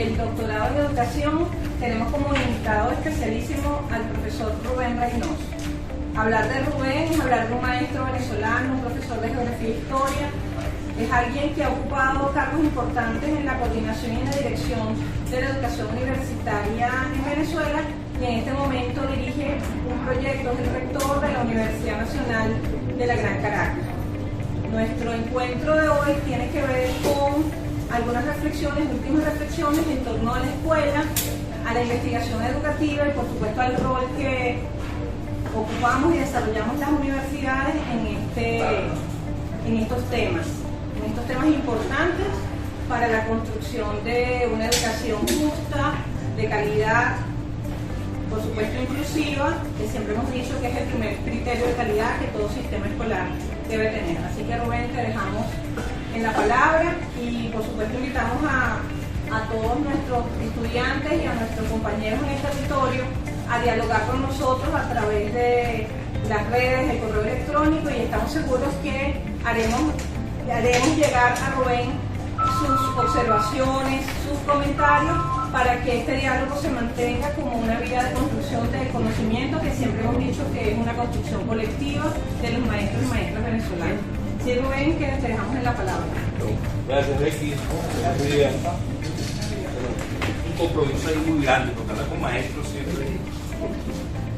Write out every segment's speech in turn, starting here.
el doctorado en educación, tenemos como invitado especialísimo al profesor Rubén Reynoso. Hablar de Rubén es hablar de un maestro venezolano, un profesor de geografía e historia. Es alguien que ha ocupado cargos importantes en la coordinación y en la dirección de la educación universitaria en Venezuela, y en este momento dirige un proyecto, es el rector de la Universidad Nacional de la Gran Caracas. Nuestro encuentro de hoy tiene que ver con algunas reflexiones, últimas reflexiones en torno a la escuela, a la investigación educativa y por supuesto al rol que ocupamos y desarrollamos las universidades en estos temas importantes para la construcción de una educación justa, de calidad, por supuesto inclusiva, que siempre hemos dicho que es el primer criterio de calidad que todo sistema escolar debe tener. Así que Rubén, te dejamos en la palabra y por supuesto invitamos a todos nuestros estudiantes y a nuestros compañeros en este auditorio a dialogar con nosotros a través de las redes, el correo electrónico, y estamos seguros que haremos llegar a Rubén sus observaciones, sus comentarios, para que este diálogo se mantenga como una vía de construcción del conocimiento, que siempre hemos dicho que es una construcción colectiva de los maestros y maestras venezolanos. Sí, Rubén, que te dejamos en la palabra. Gracias, Becky. Un compromiso ahí muy grande, porque hablar con maestros siempre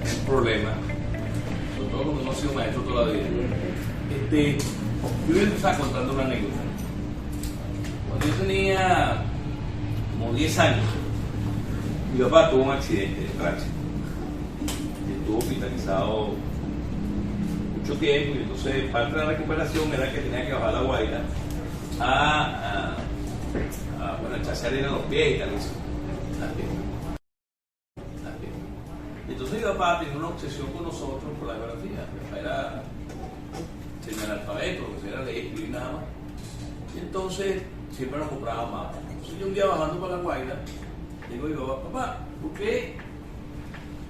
es un problema, sobre todo cuando no ha sido maestro toda la vida. Yo voy a empezar contando una anécdota. Cuando yo tenía como 10 años, mi papá tuvo un accidente de tránsito. Estuvo hospitalizado mucho tiempo, y entonces parte de la recuperación era que tenía que bajar la Guaira bueno, echarse arena en los pies y tal. Entonces mi papá tenía una obsesión con nosotros por la geografía. Mi papá era semianalfabeto, lo que sea, era leer y escribir nada más. Y entonces siempre nos compraba mapas. Entonces yo un día bajando para la Guaira, digo a mi papá, papá, ¿por qué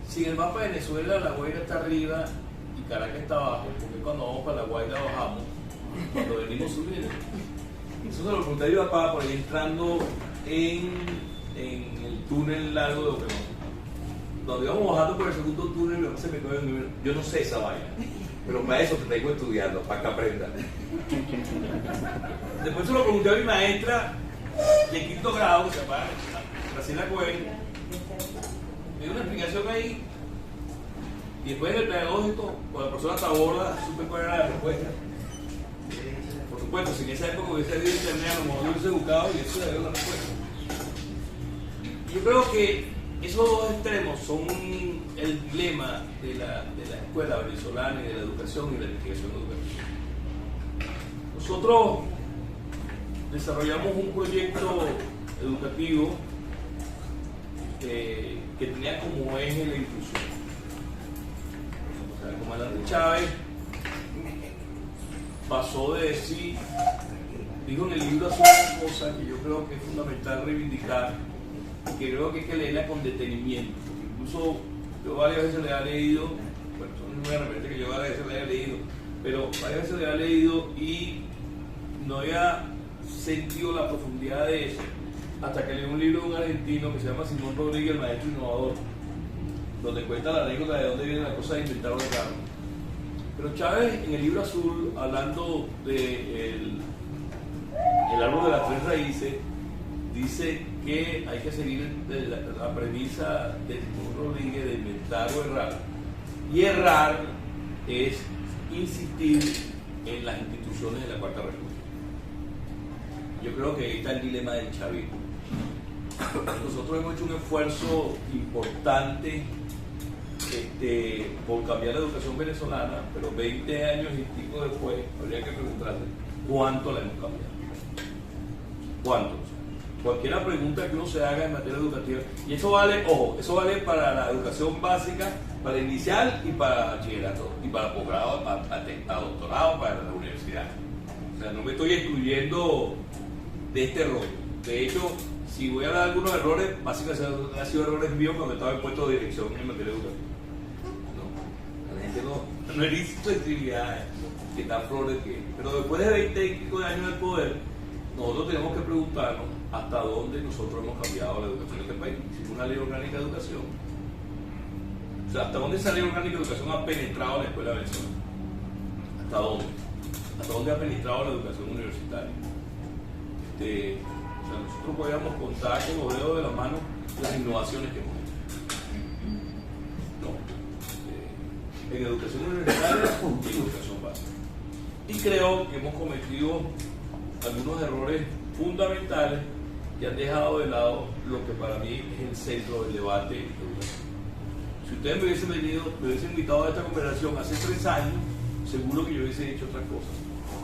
si en el mapa de Venezuela la Guaira está arriba y Caracas está abajo? Porque cuando vamos para la Guaira bajamos, cuando venimos subiendo. Eso se lo pregunté a mi papá por ahí entrando en el túnel largo de Oquemón. Cuando íbamos bajando por el segundo túnel, mi papá se me quedó en el... Yo no sé esa vaina, pero para eso te tengo estudiando, para que aprendas. Después se lo pregunté a mi maestra de quinto grado, que se llama Graciela Cohen. Me dio una explicación ahí, y después en el pedagógico, cuando la profesora Taborda, supe cuál era la respuesta. Por supuesto, si en esa época hubiese habido internet, a lo mejor yo hubiese buscado y eso era la respuesta. Yo creo que esos dos extremos son el dilema de la escuela venezolana y de la educación y la investigación educativa. Nosotros desarrollamos un proyecto educativo que tenía como eje la inclusión. O sea, el comandante Chávez pasó de decir, dijo en el libro azul una cosa que yo creo que es fundamental reivindicar, que creo que hay que leerla con detenimiento. Incluso yo varias veces le he leído, bueno, no me repente que yo varias veces le haya leído, pero varias veces le he leído y no había sentido la profundidad de eso, hasta que leí un libro de un argentino que se llama Simón Rodríguez, el maestro innovador, donde cuenta la anécdota de dónde viene la cosa de inventar los carros. Pero Chávez, en el libro azul, hablando del árbol de las tres raíces, dice que hay que seguir la premisa de Simón Rodríguez de inventar o errar. Y errar es insistir en las instituciones de la Cuarta República. Yo creo que ahí está el dilema del chavismo. Nosotros hemos hecho un esfuerzo importante por cambiar la educación venezolana, pero 20 años y pico después habría que preguntarse cuánto la hemos cambiado. ¿Cuánto? Cualquier pregunta que uno se haga en materia educativa, y eso vale, ojo, eso vale para la educación básica, para inicial y para bachillerato, y para posgrado, para doctorado, para la universidad. O sea, no me estoy excluyendo de este rol. De hecho, si voy a dar algunos errores, básicamente han sido errores míos cuando estaba en puesto de dirección en materia educativa. No, la gente no he visto sensibilidades que tan flores que... Pero después de 20 y pico de años en el poder, nosotros tenemos que preguntarnos hasta dónde nosotros hemos cambiado la educación en este país. Hicimos una ley orgánica de educación. O sea, hasta dónde esa ley orgánica de educación ha penetrado la escuela venezolana. ¿Hasta dónde? ¿Hasta dónde ha penetrado la educación universitaria? O sea, nosotros podríamos contar con los dedos de la mano las innovaciones que hemos hecho. En educación universitaria y educación básica. Y creo que hemos cometido algunos errores fundamentales que han dejado de lado lo que para mí es el centro del debate educativo. Si ustedes me hubiesen invitado a esta conversación hace 3 años, seguro que yo hubiese hecho otras cosas.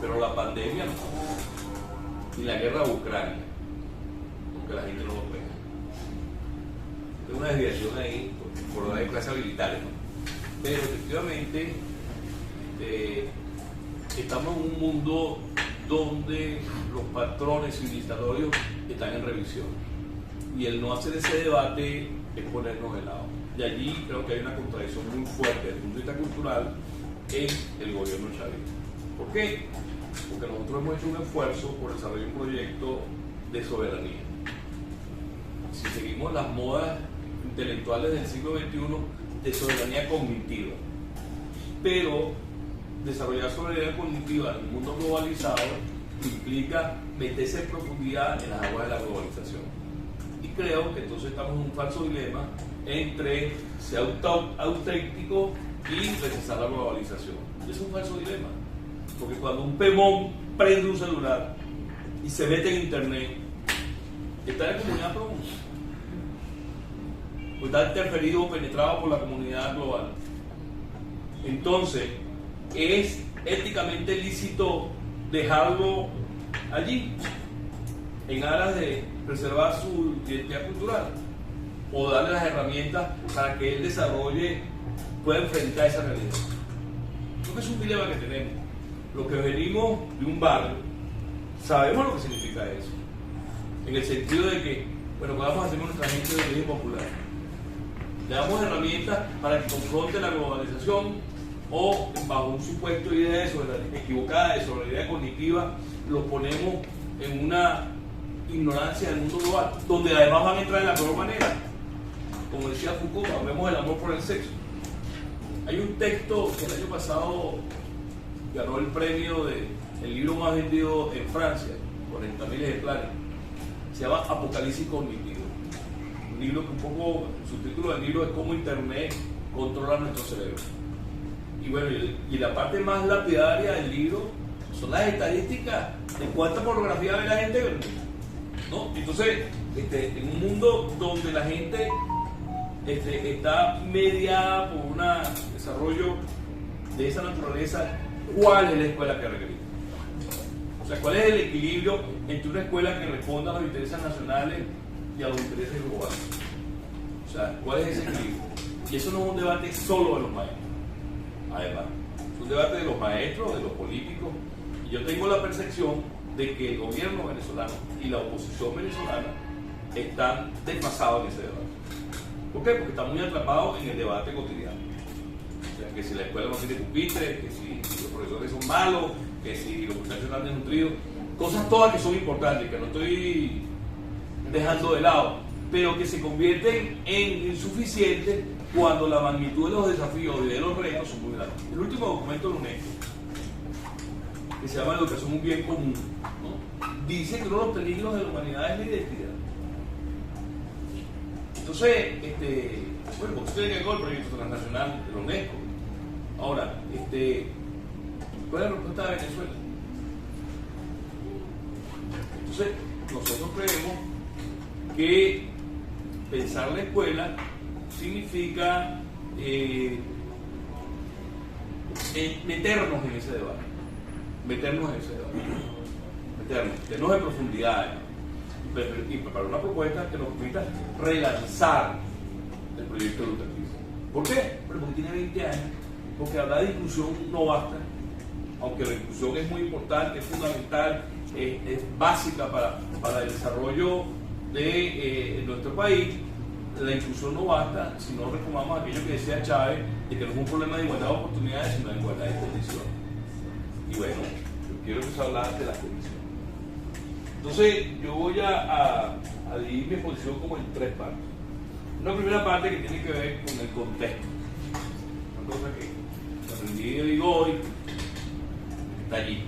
Pero la pandemia no. Y la guerra de Ucrania, porque la gente no lo pega. Es una desviación ahí por la de clases militares, ¿no? Pero efectivamente estamos en un mundo donde los patrones civilizatorios están en revisión. Y el no hacer ese debate es ponernos de lado. Y allí creo que hay una contradicción muy fuerte desde el punto de vista cultural en el gobierno chavista. ¿Por qué? Porque nosotros hemos hecho un esfuerzo por desarrollar un proyecto de soberanía. Si seguimos las modas intelectuales del siglo XXI, de soberanía cognitiva. Pero desarrollar soberanía cognitiva en un mundo globalizado implica meterse en profundidad en las aguas de la globalización. Y creo que entonces estamos en un falso dilema entre ser auténtico y rechazar la globalización. Es un falso dilema. Porque cuando un pemón prende un celular y se mete en internet, está en comunidad pro. O está interferido o penetrado por la comunidad global. Entonces, ¿es éticamente lícito dejarlo allí en aras de preservar su identidad cultural? ¿O darle las herramientas para que él pueda enfrentar esa realidad? Creo que es un dilema que tenemos. Los que venimos de un barrio sabemos lo que significa eso. En el sentido de que, bueno, ¿qué vamos a hacer con nuestra gente de origen popular? Le damos herramientas para que confronte la globalización o bajo un supuesto de idea equivocada de soberanía cognitiva los ponemos en una ignorancia del mundo global, donde además van a entrar de la peor manera. Como decía Foucault, vemos el amor por el sexo. Hay un texto que el año pasado ganó el premio del libro más vendido en Francia, 40.000 ejemplares. Se llama Apocalipsis Cognitivo. Un libro que un poco, el subtítulo del libro es cómo Internet controla nuestro cerebro. Y bueno, y la parte más lapidaria del libro son las estadísticas de cuánta pornografía ve la gente, ¿no? Entonces, en un mundo donde la gente está mediada por un desarrollo de esa naturaleza, ¿cuál es la escuela que requerimos? O sea, ¿cuál es el equilibrio entre una escuela que responda a los intereses nacionales y a los intereses globales? O sea, ¿cuál es ese equilibrio? Y eso no es un debate solo de los maestros. Además, es un debate de los maestros, de los políticos. Y yo tengo la percepción de que el gobierno venezolano y la oposición venezolana están desfasados en ese debate. ¿Por qué? Porque están muy atrapados en el debate cotidiano. O sea, que si la escuela no tiene pupitre, que si los profesores son malos, que si los muchachos están desnutridos, cosas todas que son importantes, que no estoy dejando de lado, pero que se convierten en insuficientes cuando la magnitud de los desafíos y de los retos son muy grandes. El último documento de la UNESCO, que se llama Educación un bien común, ¿no?, dice que uno de los peligros de la humanidad es la identidad. Entonces, bueno, porque usted tiene que ver con el proyecto transnacional de la UNESCO. Ahora, ¿cuál es la respuesta de Venezuela? Entonces, nosotros creemos que pensar la escuela significa meternos en ese debate, meternos en profundidad, y preparar una propuesta que nos permita relanzar el proyecto educativo. ¿Por qué? Porque tiene 20 años, porque hablar de inclusión no basta, aunque la inclusión es muy importante, es fundamental, es básica para el desarrollo de nuestro país. La inclusión no basta si no retomamos aquello que decía Chávez, de que no es un problema de igualdad de oportunidades, sino de igualdad de condiciones. Y bueno, yo quiero empezar a hablar de las condiciones. Entonces, yo voy a dividir mi exposición como en tres partes. Una primera parte que tiene que ver con el contexto. Una cosa que aprendí de hoy está allí.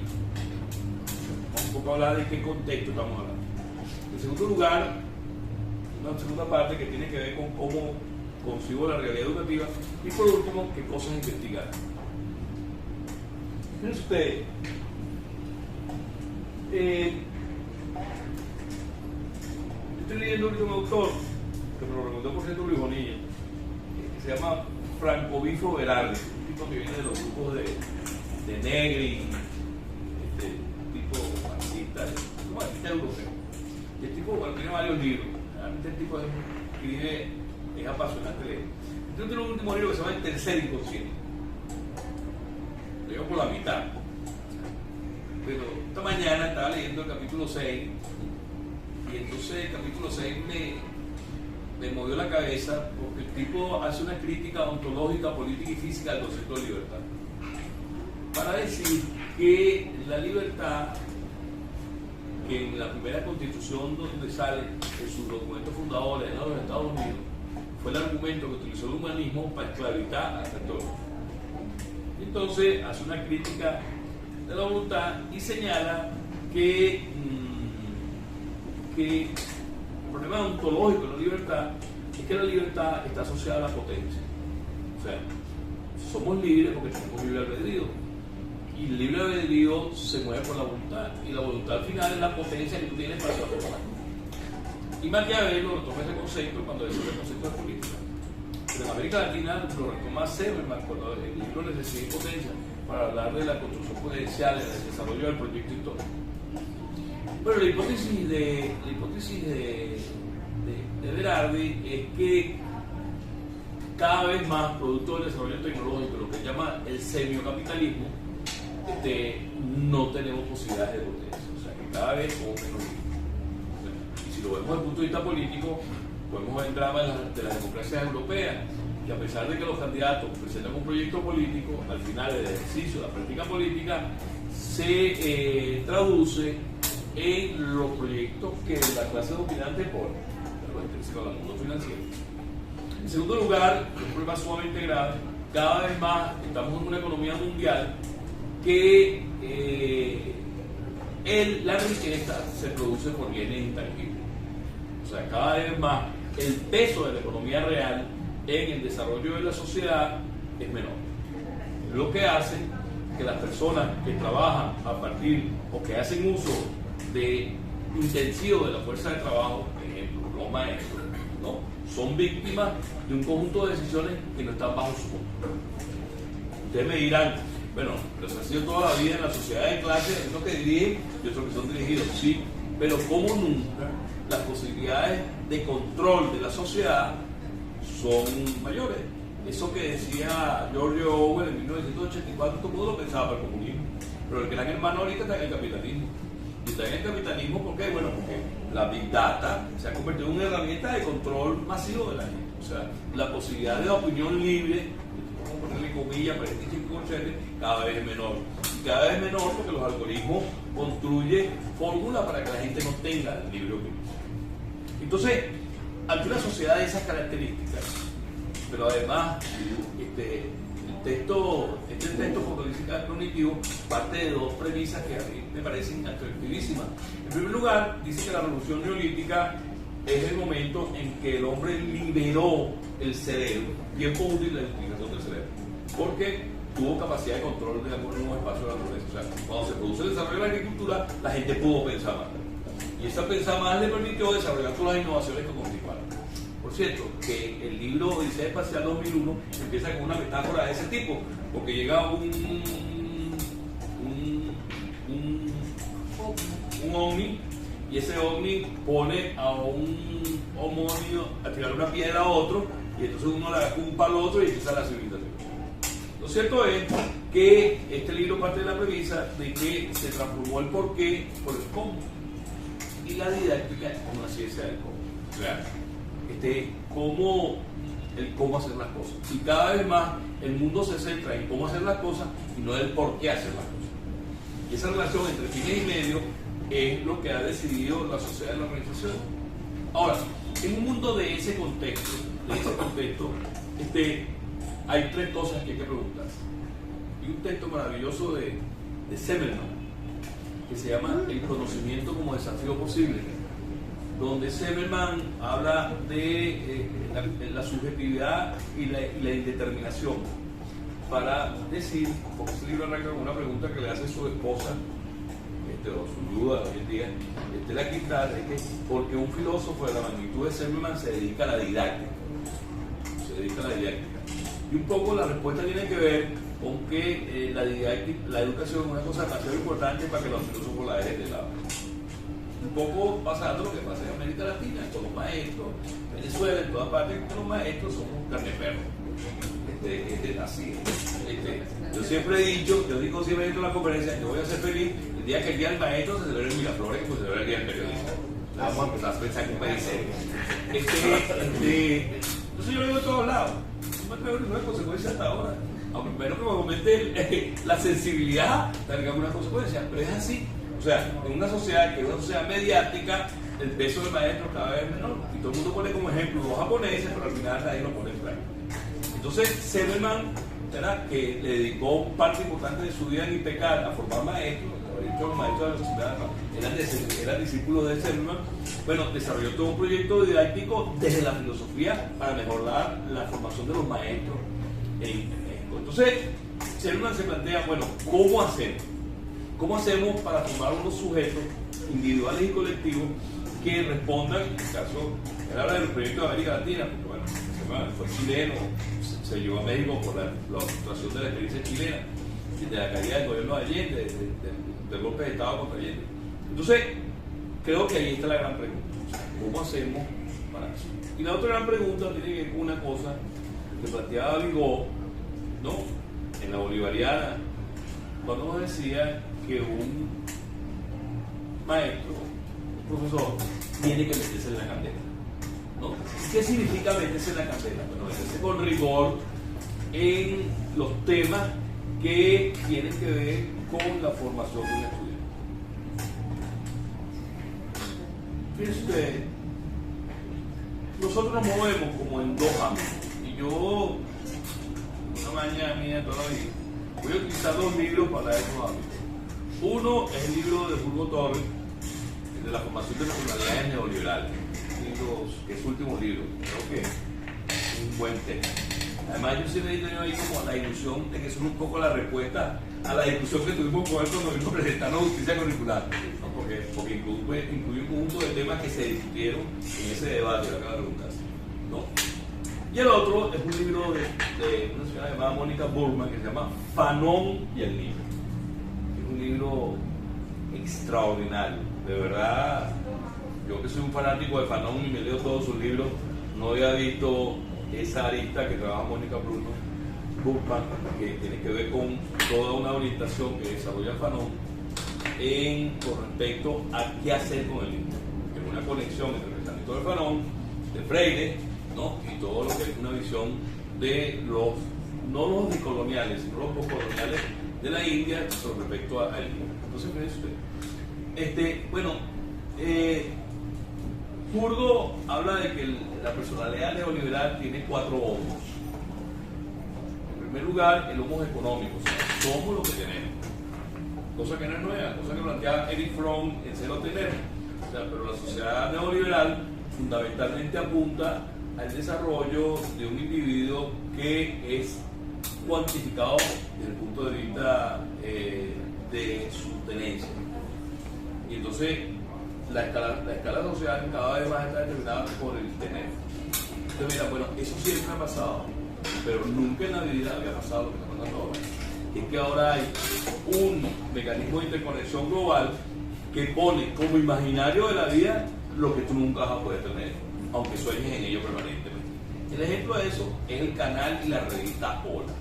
Vamos un poco a hablar de qué contexto estamos hablando. En segundo lugar, una segunda parte que tiene que ver con cómo concibo la realidad educativa. Y por último, qué cosas investigar. Fíjense ustedes. Estoy leyendo ahorita un autor que me lo recomendó por cierto Luis Bonilla, que se llama Franco Bifo Berardi, un tipo que viene de los grupos de Negri, tipo marxista, como artista europeo. Y el tipo, bueno, tiene varios libros, realmente el tipo escribe, es apasionante leer. Entonces tiene un último libro que se llama El Tercer Inconsciente. Lo llevo por la mitad. Pero esta mañana estaba leyendo el capítulo 6 y entonces el capítulo 6 me movió la cabeza porque el tipo hace una crítica ontológica, política y física al concepto de libertad. Para decir que la libertad, que en la primera constitución donde sale en sus documentos fundadores de los Estados Unidos, fue el argumento que utilizó el humanismo para esclavizar al sector. Entonces hace una crítica de la voluntad y señala que el problema ontológico de la libertad es que la libertad está asociada a la potencia. O sea, somos libres porque tenemos libre albedrío. Y el libre albedrío se mueve por la voluntad. Y la voluntad al final es la potencia que tú tienes para transformar. Y Maquiavelo retoma ese concepto cuando dice el concepto de política. Pero en América Latina lo retoma Severman cuando el libro Necesidad y Potencia, para hablar de la construcción potencial, del desarrollo del proyecto histórico. Pero la hipótesis de Berardi es que cada vez más, producto del desarrollo tecnológico, lo que se llama el semiocapitalismo, no tenemos posibilidades de potencia. O sea, que cada vez somos menos libres. Y si lo vemos desde el punto de vista político, podemos ver el drama de las democracias europeas, que a pesar de que los candidatos presentan un proyecto político, al final del ejercicio de la práctica política se traduce en los proyectos que la clase dominante pone, al mundo financiero. En segundo lugar, un problema sumamente grave, cada vez más estamos en una economía mundial que la riqueza se produce por bienes intangibles. O sea, cada vez más el peso de la economía real en el desarrollo de la sociedad es menor. Lo que hace que las personas que trabajan a partir o que hacen uso de intensivo de la fuerza de trabajo, por ejemplo, los maestros, ¿no?, son víctimas de un conjunto de decisiones que no están bajo su control. Ustedes me dirán, bueno, pero se ha sido toda la vida en la sociedad de clase, estos que dirigen y otros que son dirigidos, sí, pero como nunca las posibilidades de control de la sociedad son mayores. Eso que decía George Orwell en 1984, todo el mundo lo pensaba para el comunismo, pero el gran hermano ahorita está en el capitalismo. Y está en el capitalismo porque, bueno, porque la Big Data se ha convertido en una herramienta de control masivo de la gente. O sea, la posibilidad de la opinión libre, vamos a ponerle comillas para este tipo de cosas, cada vez es menor. Y cada vez es menor porque los algoritmos construyen fórmulas para que la gente no tenga el libre opinión. Entonces, ante una sociedad de esas características, pero además este texto fotolítica cognitivo parte de dos premisas que a mí me parecen atractivísimas. En primer lugar, dice que la revolución neolítica es el momento en que el hombre liberó el cerebro, tiempo útil de la utilización del cerebro, porque tuvo capacidad de control de algunos espacios de la naturaleza. O sea, cuando se produce el desarrollo de la agricultura, la gente pudo pensar más. Y esa pensar más le permitió desarrollar todas las innovaciones que continuaron. Por cierto, que el libro Odisea Espacial 2001 empieza con una metáfora de ese tipo, porque llega un ovni, y ese ovni pone a un homónimo a tirar una piedra a otro, y entonces uno le da un palo al otro y empieza la civilización. Lo cierto es que este libro parte de la premisa de que se transformó el porqué por el cómo, y la didáctica es una ciencia del cómo. O sea, el cómo hacer las cosas. Y cada vez más el mundo se centra en cómo hacer las cosas y no en el por qué hacer las cosas. Y esa relación entre fines y medios es lo que ha decidido la sociedad de la organización. Ahora, en un mundo de ese contexto, hay tres cosas que hay que preguntar. Hay un texto maravilloso de Semelman que se llama El conocimiento como desafío posible, donde Semelman habla de la subjetividad y la indeterminación, para decir, porque ese libro arranca con una pregunta que le hace su esposa, o su duda hoy en día, la quinta, es que porque un filósofo de la magnitud de Semelman se dedica a la didáctica. Y un poco la respuesta tiene que ver con que la educación es una cosa demasiado importante para que los filósofos la dejen de lado. Un poco pasando lo que pasa en América Latina, con los maestros, en Venezuela, en todas partes, con los maestros somos carne de perro. Así. Yo siempre he dicho, yo digo siempre en la conferencia, yo voy a ser feliz el día que el día del maestro se celebre en Miraflores, como se celebra el día del periodista. Vamos a empezar a pensar en un país serio. Entonces yo lo digo de todos lados. No me traigo ninguna consecuencia hasta ahora. Aunque primero que me comente la sensibilidad, tenga algunas consecuencias, pero es así. O sea, en una sociedad que es una sociedad mediática, el peso del maestro cada vez es menor. Y todo el mundo pone como ejemplo los japoneses, pero al final nadie lo pone en práctica. Entonces, Semelman, que le dedicó parte importante de su vida en IPECAR a formar maestros, los maestros de la sociedad eran discípulos de Semelman, bueno, desarrolló todo un proyecto didáctico desde la filosofía para mejorar la formación de los maestros en México. Entonces, Semelman se plantea, bueno, ¿cómo hacemos? ¿Cómo hacemos para formar unos sujetos individuales y colectivos que respondan, en este caso, él habla del proyecto de América Latina, porque bueno, fue chileno, se llevó a México por la frustración de la experiencia chilena, de la caída del gobierno de Allende, del golpe de Estado contra Allende. Entonces, creo que ahí está la gran pregunta. ¿Cómo hacemos para eso? Y la otra gran pregunta tiene que ver con una cosa que planteaba Vigo, ¿no? En la bolivariana, cuando nos decía que un maestro, un profesor, tiene que meterse en la candela, ¿no? ¿Qué significa meterse en la candela? Bueno, meterse con rigor en los temas que tienen que ver con la formación de un estudiante. Fíjense ustedes, nosotros nos movemos como en dos ámbitos. Y yo, una mañana mía toda la vida, voy a utilizar dos libros para esos ámbitos. Uno es el libro de Burgo Torres, de la formación de personalidades neoliberales, que es su último libro. Creo que es un buen tema. Además, yo siempre he tenido ahí como la ilusión de que eso es un poco la respuesta a la discusión que tuvimos con él cuando vimos presentando justicia curricular, ¿no? Porque incluye un conjunto de temas que se discutieron en ese debate, lo acaba de preguntar, ¿no? Y el otro es un libro de una señora llamada Mónica Burman que se llama Fanon y el niño. Es un libro extraordinario, de verdad. Yo que soy un fanático de Fanon y me leo todos sus libros, no había visto esa arista que trabaja Mónica Burman, que tiene que ver con toda una orientación que desarrolla Fanon con respecto a qué hacer con el niño. Es una conexión entre el pensamiento de Fanon, de Freire, ¿no? Y todo lo que es una visión de no los decoloniales, sino los postcoloniales de la India con respecto a él. Entonces, fíjense usted. Burgo habla de que la personalidad neoliberal tiene 4 homos. En primer lugar, el homo económico, o sea, somos lo que tenemos. Cosa que no es nueva, cosa que planteaba Eric Fromm en Cero Tener. O sea, pero la sociedad neoliberal fundamentalmente apunta al desarrollo de un individuo que es cuantificado desde el punto de vista de su tenencia. Y entonces la escala social cada vez más está determinada por el tener. Entonces mira, bueno, eso siempre ha pasado, pero nunca en la vida había pasado lo que está pasando ahora. Es que ahora hay un mecanismo de interconexión global que pone como imaginario de la vida lo que tú nunca vas a poder tener, aunque sueñes en ello permanentemente. El ejemplo de eso es el canal y la revista Hola.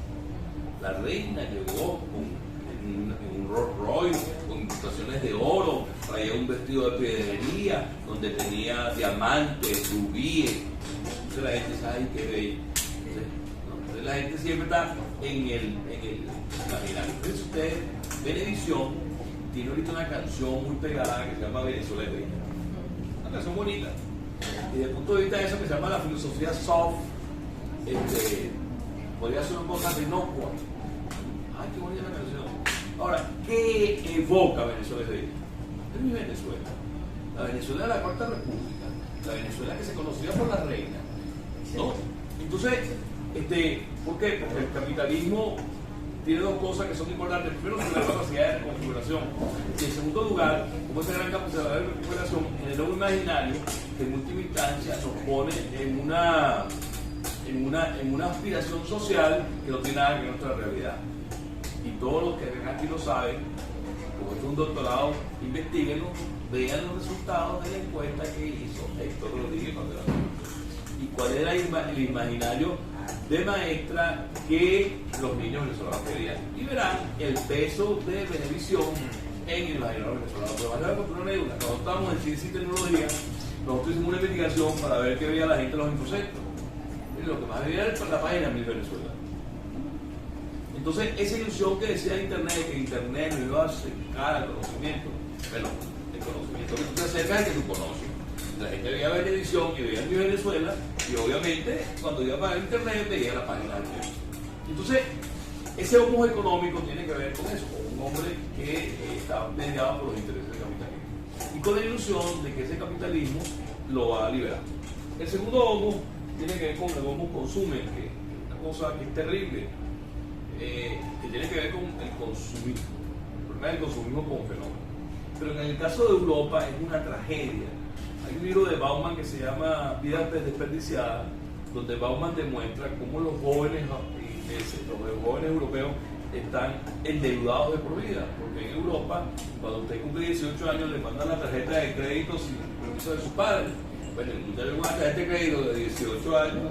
La reina llegó en un Rolls Royce con incrustaciones de oro, traía un vestido de pedrería donde tenía diamantes, rubíes. Entonces la gente sabe, ¡ay, qué bello! Entonces la gente siempre está en el imaginario. Entonces ustedes, Venevisión tiene ahorita una canción muy pegada que se llama Venezuela es Bella. Una canción bonita. Y desde el punto de vista de eso que se llama la filosofía soft, podría ser una cosa inocua. Ay, qué bonita la canción. Ahora, ¿qué evoca Venezuela es Bella? Es mi Venezuela. La Venezuela de la Cuarta República. La Venezuela que se conocía por la reina. ¿No? Entonces, ¿por qué? Porque el capitalismo tiene dos cosas que son importantes. Primero, que la capacidad de configuración. Y en segundo lugar, como esa gran capacidad de configuración genera un imaginario que en última instancia nos pone en una aspiración social que no tiene nada que ver con nuestra realidad. Y todos los que ven aquí lo saben, como es un doctorado, investiguenlo, vean los resultados de la encuesta que hizo Héctor Rodríguez cuando era y cuál era el imaginario de maestra que los niños venezolanos querían. Y verán el peso de Venevisión en el imaginario venezolano. Pero más allá de una anécdota, cuando estábamos en Ciencia y Tecnología, nosotros hicimos una investigación para ver qué veía la gente en los infocentros. Y lo que más veía era la página de Venezuela. Entonces, esa ilusión que decía Internet, que Internet nos iba a acercar al conocimiento, bueno, el conocimiento que tú te acercas es que tú conoces. La gente veía Venevisión y veía Mi Venezuela, y obviamente cuando iba para Internet veía la página de Internet. Entonces, ese homo económico tiene que ver con eso, con un hombre que está mediado por los intereses del capitalismo. Y con la ilusión de que ese capitalismo lo va a liberar. El segundo homo tiene que ver con el homo consumer, que es una cosa que es terrible. Que tiene que ver con el consumismo, el problema del consumismo como fenómeno. Pero en el caso de Europa es una tragedia. Hay un libro de Bauman que se llama Vida desperdiciada, donde Bauman demuestra cómo los jóvenes europeos están endeudados de por vida, porque en Europa, cuando usted cumple 18 años, le mandan la tarjeta de crédito sin permiso de sus padres. Bueno, usted le una tarjeta de crédito de 18 años,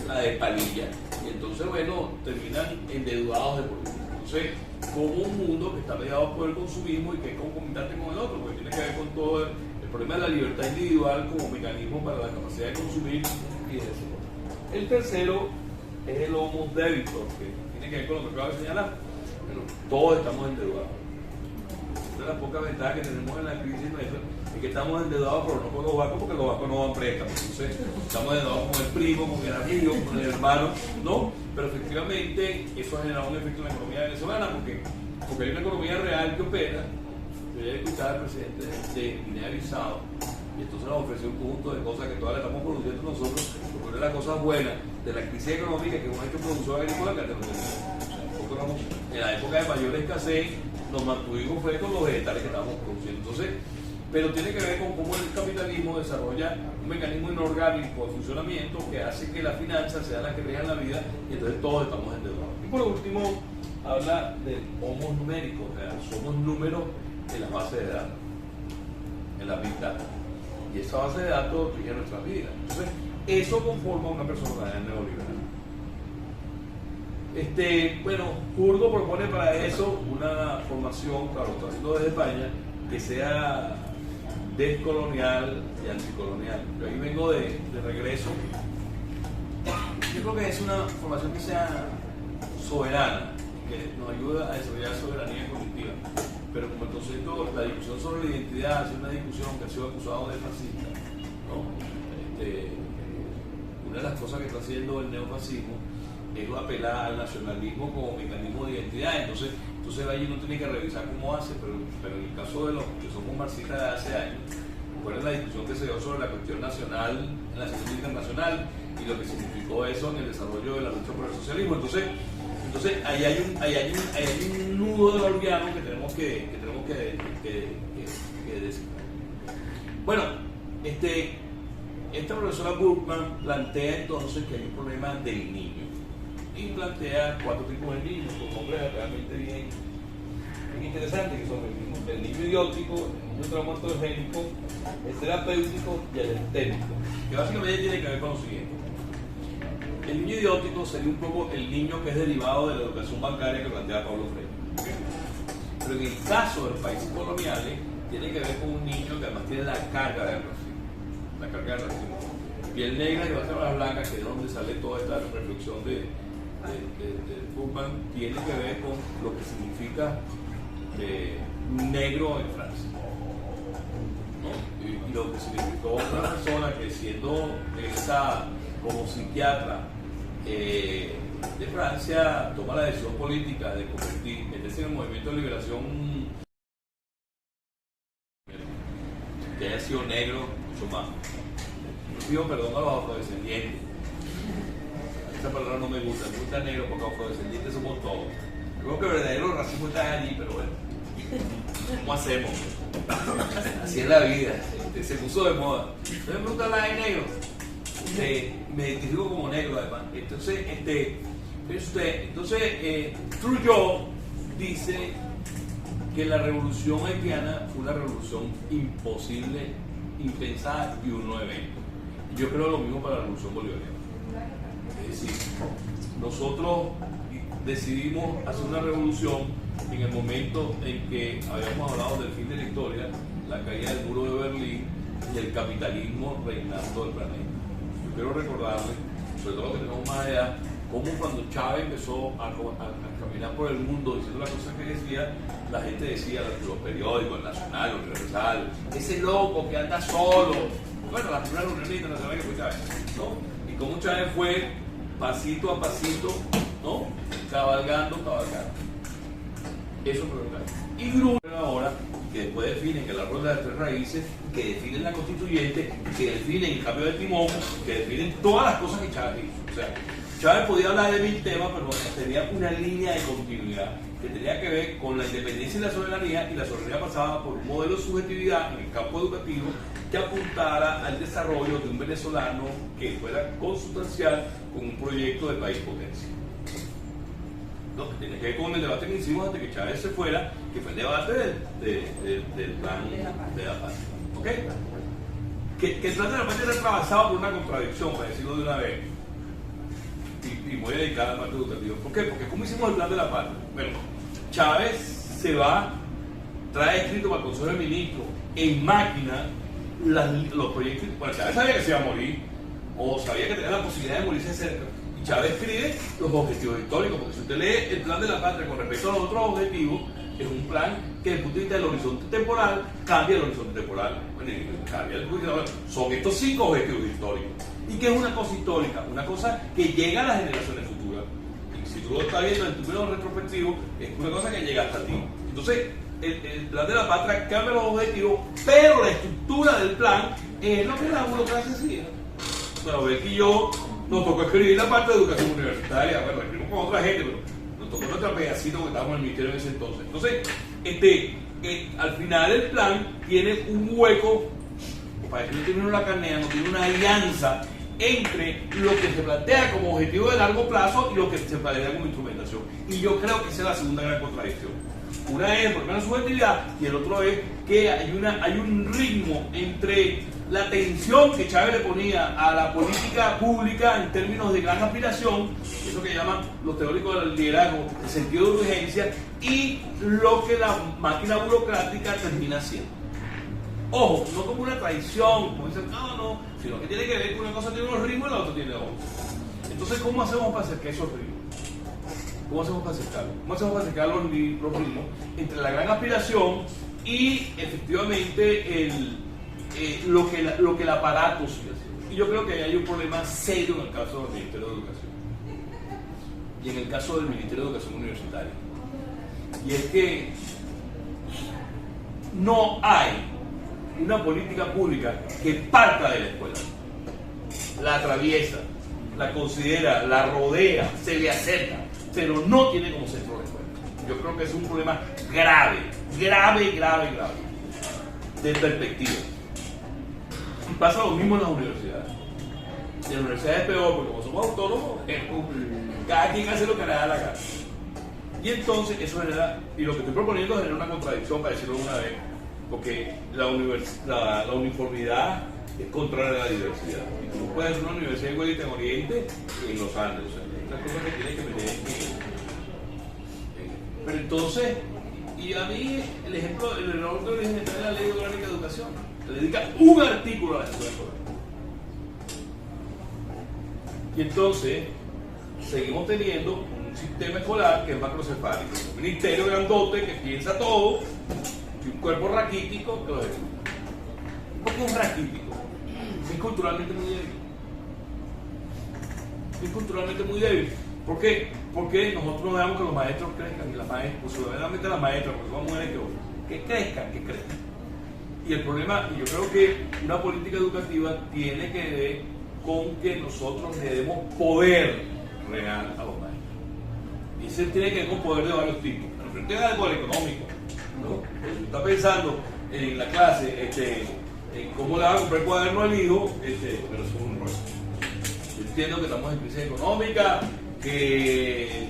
la de palilla, y entonces, bueno, terminan endeudados de por vida. Entonces, como un mundo que está mediado por el consumismo y que es concomitante con el otro, porque tiene que ver con todo el problema de la libertad individual como mecanismo para la capacidad de consumir y de eso. El tercero es el homo debitor, que tiene que ver con lo que acabo de señalar. Bueno, todos estamos endeudados. Una de las pocas ventajas que tenemos en la crisis nuestra es que estamos endeudados, pero no con los bancos, porque los bancos no dan préstamos. Entonces, estamos endeudados con el primo, con el amigo, con el hermano, ¿no? Pero efectivamente eso ha generado un efecto en la economía venezolana, porque hay una economía real que opera. Yo ya he escuchado al presidente de Guinea-Bissau, y entonces nos ofreció un conjunto de cosas que todavía estamos produciendo nosotros, porque una de las cosas buenas de la crisis económica es que hemos hecho producción agrícola que antes no teníamos. O sea, en la época de mayor escasez nos mantuvimos fue con los vegetales que estábamos produciendo. Entonces, pero tiene que ver con cómo el capitalismo desarrolla un mecanismo inorgánico de funcionamiento que hace que las finanzas sean las que rijan la vida, y entonces todos estamos endeudados. Y por último, habla del homo numérico, o sea, somos números en la base de datos, en la Big Data. Y esa base de datos rige nuestras vidas. Entonces, eso conforma una personalidad neoliberal. Bueno, Curdo propone para eso una formación, claro, lo está haciendo desde España, que sea descolonial y anticolonial. Yo ahí vengo de regreso. Yo creo que es una formación que sea soberana, que nos ayuda a desarrollar soberanía cognitiva. Pero como el concepto, la discusión sobre la identidad es una discusión que ha sido acusado de fascista, ¿no? Una de las cosas que está haciendo el neofascismo es apelar al nacionalismo como mecanismo de identidad. Entonces allí uno tiene que revisar cómo hace, pero en el caso de los que somos marxistas de hace años, recuerden la discusión que se dio sobre la cuestión nacional en la situación internacional y lo que significó eso en el desarrollo de la lucha por el socialismo. Entonces ahí hay un nudo de gordiano que tenemos que decir. Bueno, esta profesora Burkman plantea entonces que hay un problema del niño y plantea 4 tipos de niños con nombres realmente bien interesantes, que son el niño idiótico, el niño traumatogénico, el terapéutico y el estético, que básicamente tiene que ver con lo siguiente. El niño idiótico sería un poco el niño que es derivado de la educación bancaria que plantea Pablo Freire. Pero en el caso de los países coloniales, tiene que ver con un niño que además tiene la carga del racismo. La carga del racismo. Piel negra y bajas blancas, que es donde sale toda esta reflexión de Burkman, tiene que ver con lo que significa negro en Francia, ¿no? Y lo que significó una persona que siendo esa como psiquiatra de Francia toma la decisión política de meterse en el movimiento de liberación, que haya sido negro, mucho más. Yo pido perdón a los afrodescendientes. Esa palabra no me gusta negro porque afrodescendientes somos todos. Creo que el verdadero racismo está allí, pero bueno, ¿cómo hacemos? Así es la vida, se puso de moda. Entonces me gusta hablar de negro. Me identifico como negro además. Entonces, Trudeau dice que la revolución haitiana fue una revolución imposible, impensada y un no evento. Yo creo lo mismo para la revolución bolivariana. Es decir, nosotros decidimos hacer una revolución en el momento en que habíamos hablado del fin de la historia, la caída del muro de Berlín y el capitalismo reinando el planeta. Yo quiero recordarles, sobre todo que tenemos más allá, cómo cuando Chávez empezó a caminar por el mundo diciendo las cosas que decía, la gente decía, los periódicos, el Nacional, el Universal, ese loco que anda solo. Bueno, la primera reunión internacional que fue Chávez, ¿no? Y cómo Chávez fue pasito a pasito, ¿no? Cabalgando. Eso fue lo que y Gruber ahora, que después definen que la rueda de tres raíces, que definen la constituyente, que definen el cambio de timón, que definen todas las cosas que Chávez hizo. O sea, Chávez podía hablar de 1000 temas, pero tenía una línea de continuidad que tenía que ver con la independencia y la soberanía, y la soberanía pasaba por un modelo de subjetividad en el campo educativo que apuntara al desarrollo de un venezolano que fuera consustancial con un proyecto de país potencia. ¿No? Que tiene que ver con el debate que hicimos antes que Chávez se fuera, que fue el debate del plan de la patria. ¿Ok? Que el plan de la patria era atravesado por una contradicción, para decirlo de una vez. Y voy a dedicar a la parte educativa. ¿Por qué? Porque ¿cómo hicimos el plan de la patria? Bueno, Chávez se va, trae escrito para el Consejo de Ministros en máquina los proyectos. Bueno, Chávez sabía que se iba a morir, o sabía que tenía la posibilidad de morirse cerca. Y Chávez escribe los objetivos históricos, porque si usted lee el plan de la patria con respecto a los otros objetivos, es un plan que desde el punto de vista del horizonte temporal cambia el horizonte temporal. Bueno, cambia el horizonte temporal. Son estos 5 objetivos históricos. ¿Y qué es una cosa histórica? Una cosa que llega a las generaciones futuras. Y si tú lo estás viendo en términos retrospectivos, es una cosa que llega hasta ti. Entonces, el plan de la patria cambia los objetivos, pero la estructura del plan es lo que la burocracia hacía. Bueno, Becky y yo nos tocó escribir la parte de educación universitaria, bueno, escribimos con otra gente, pero nos tocó nuestra pedacito que estábamos en el ministerio en ese entonces. Entonces, al final el plan tiene un hueco, para decir no tiene una carnea, no tiene una alianza entre lo que se plantea como objetivo de largo plazo y lo que se plantea como instrumentación. Y yo creo que esa es la segunda gran contradicción. Una es el problema de subjetividad y el otro es que hay un ritmo entre la tensión que Chávez le ponía a la política pública en términos de gran aspiración, eso que llaman los teóricos del liderazgo, el sentido de urgencia, y lo que la máquina burocrática termina haciendo. Ojo, no como una traición, como dicen, no, sino que tiene que ver que una cosa tiene unos ritmos y la otra tiene otros. Entonces, ¿cómo hacemos para acercar esos ritmos? ¿Cómo hacemos para acercarlo? ¿Cómo hacemos para acercar los ritmos entre la gran aspiración y efectivamente lo que el aparato sigue haciendo? Y yo creo que hay un problema serio en el caso del Ministerio de Educación y en el caso del Ministerio de Educación Universitaria. Y es que no hay una política pública que parta de la escuela, la atraviesa, la considera, la rodea, se le acerca, pero no tiene como centro la escuela. Yo creo que es un problema grave de perspectiva. Y pasa lo mismo en las universidades. En las universidades es peor, porque como somos autónomos, cada quien hace lo que le da la gana. Y entonces eso genera, y lo que estoy proponiendo genera una contradicción, para decirlo una vez, porque la uniformidad es contraria a la diversidad. Y tú no puedes hacer una universidad igualita en Oriente y en los Andes. O sea, es una cosa que tienes que meter en. Pero entonces, y a mí el ejemplo, el error de origen está en la Ley Orgánica de Educación. Se dedica un artículo a la escuela escolar. Y entonces, seguimos teniendo un sistema escolar que es macrocefálico, un ministerio grandote que piensa todo y un cuerpo raquítico que lo ejecuta. ¿Por qué es raquítico? Es culturalmente muy débil. Es culturalmente muy débil. ¿Por qué? Porque nosotros no dejamos que los maestros crezcan, y las maestras, posiblemente las maestras, porque son mujeres que crezcan. Y el problema, y yo creo que una política educativa tiene que ver con que nosotros le demos poder real a los maestros. Y ese tiene que ver con poder de varios tipos. Pero no tiene nada de poder económico, ¿no? Está pensando en la clase, en cómo le va a comprar el cuaderno al hijo, pero eso es un rollo. Yo entiendo que estamos en crisis económica, que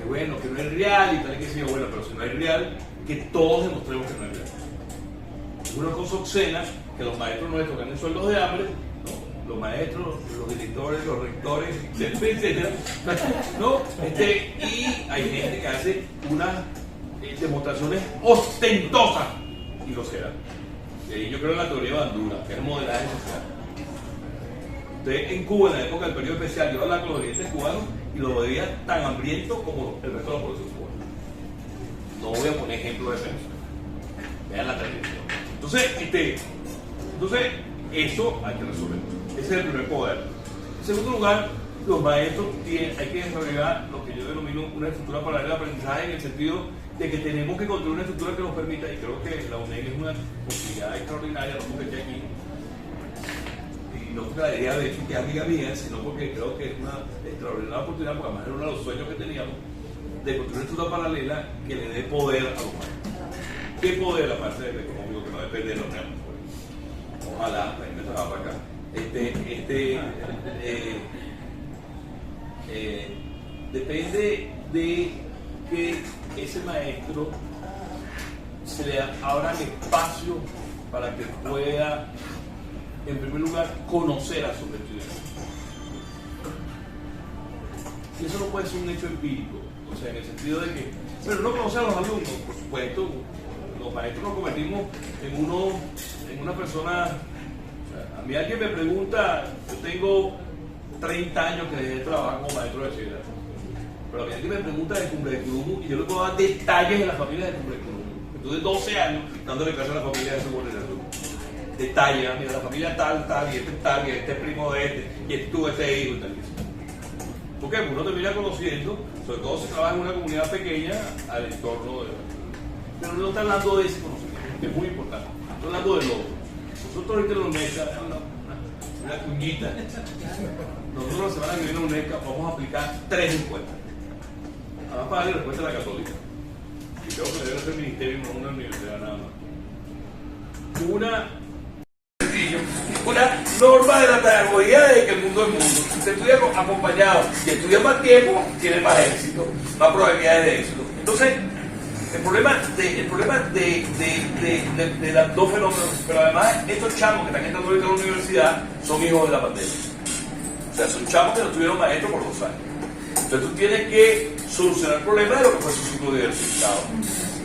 bueno, que no es real y tal y que sí, bueno, pero si no es real, que todos demostremos que no es real. Es una cosa obscena que los maestros nuestros ganen sueldos de hambre, ¿no? Los maestros, los directores, los rectores, etcétera, ¿no? Y hay gente que hace unas demostraciones ostentosas y groseras. Y ahí yo creo en la teoría de Bandura, que es el modelaje social. Usted en Cuba, en la época del periodo especial, yo hablaba con los dirigentes cubanos y los veía tan hambrientos como el resto de la población cubana. No voy a poner ejemplos de personas. Vean la televisión. Entonces, eso hay que resolver. Ese es el primer poder. En segundo lugar, los maestros hay que desarrollar lo que yo denomino una estructura paralela de aprendizaje, en el sentido de que tenemos que construir una estructura que nos permita, y creo que la UNED es una posibilidad extraordinaria, no porque esté aquí, y no porque la idea de que es amiga mía, sino porque creo que es una extraordinaria oportunidad, porque además era uno de los sueños que teníamos, de construir una estructura paralela que le dé poder a los maestros. ¿Qué poder, aparte del económico, que no depende de los reales? Ojalá, me trabaja para acá. Depende de que ese maestro se le abra espacio para que pueda, en primer lugar, conocer a sus estudiantes. Y eso no puede ser un hecho empírico, o sea, en el sentido de que, bueno, no conocer a los alumnos, por supuesto, los maestros nos convertimos en una persona. A mí alguien me pregunta, yo tengo 30 años que dejé de trabajar como maestro de bachillerato, pero a mí alguien me pregunta de Cumbrecrumu y yo le puedo dar detalles de la familia de Cumbrecrumu. Entonces 12 años dándole clase a la familia de Cumbrecrumu. Detalles, mira, la familia tal, y este es primo de y este tuvo este hijo y tal. ¿Por qué? Porque uno termina conociendo, sobre todo si trabaja en una comunidad pequeña, al entorno de... Pero no está hablando de ese conocimiento, que es muy importante. Estoy hablando del otro. Nosotros ahorita en la UNECA, una cuñita, nosotros la semana que viene en la UNECA vamos a aplicar 3 encuestas. Además para darle respuesta a la católica. Y creo que debe ser el ministerio y no una universidad nada más. Una norma de la pedagogía de que el mundo es mundo. Si usted estudia acompañado y estudia más tiempo, tiene más éxito, más probabilidades de éxito. Entonces, el problema de los dos fenómenos, pero además estos chamos que están entrando ahorita a la universidad son hijos de la pandemia. O sea, son chamos que no tuvieron maestro por 2 años. Entonces tú tienes que solucionar el problema de lo que fue su ciclo diversificado.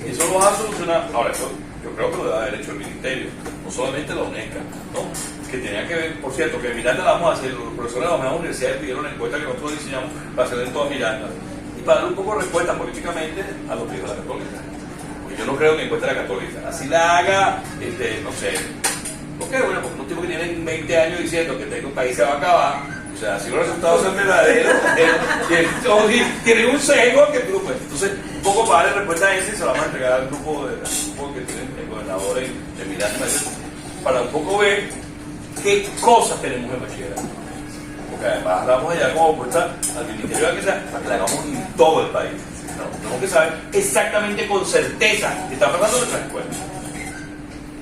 Eso lo vas a solucionar. Ahora, eso yo creo que lo debe haber hecho el ministerio, no solamente la UNECA, ¿no? Que tenía que ver, por cierto, que Miranda la vamos a hacer, los profesores de las universidades pidieron la encuesta que nosotros diseñamos para hacer en toda Miranda. Para dar un poco de respuesta políticamente a lo que dijo la católica. Porque yo no creo que encuentre la católica. Así la haga, no sé. ¿Por qué? Bueno, porque un tipo que tiene 20 años diciendo que este país se va a acabar, o sea, si los resultados son verdaderos, tienen un sesgo que tú, pues. Entonces, un poco para darle respuesta a eso y se la vamos a entregar al grupo que tiene el gobernador de Miranda, para un poco ver qué cosas tenemos en bachillerato. Porque además vamos allá como propuesta al Ministerio de Educación para que la hagamos en todo el país. Tenemos que saber exactamente con certeza qué está pasando en nuestras escuelas.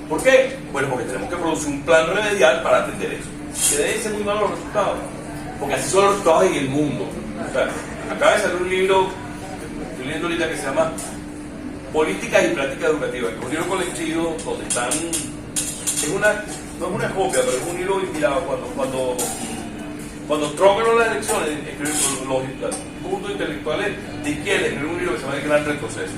¿Por qué? Bueno, porque tenemos que producir un plan remedial para atender eso. Que deben ser muy malos los resultados, porque así son los resultados en el mundo. O sea, acaba de salir un libro, estoy leyendo ahorita, que se llama Políticas y Prácticas Educativas, que es un libro colectivo donde están, no es una copia, pero es un libro inspirado cuando Trump ganó las elecciones, los puntos intelectuales de izquierda, escribió un libro que se llama El Gran Retroceso,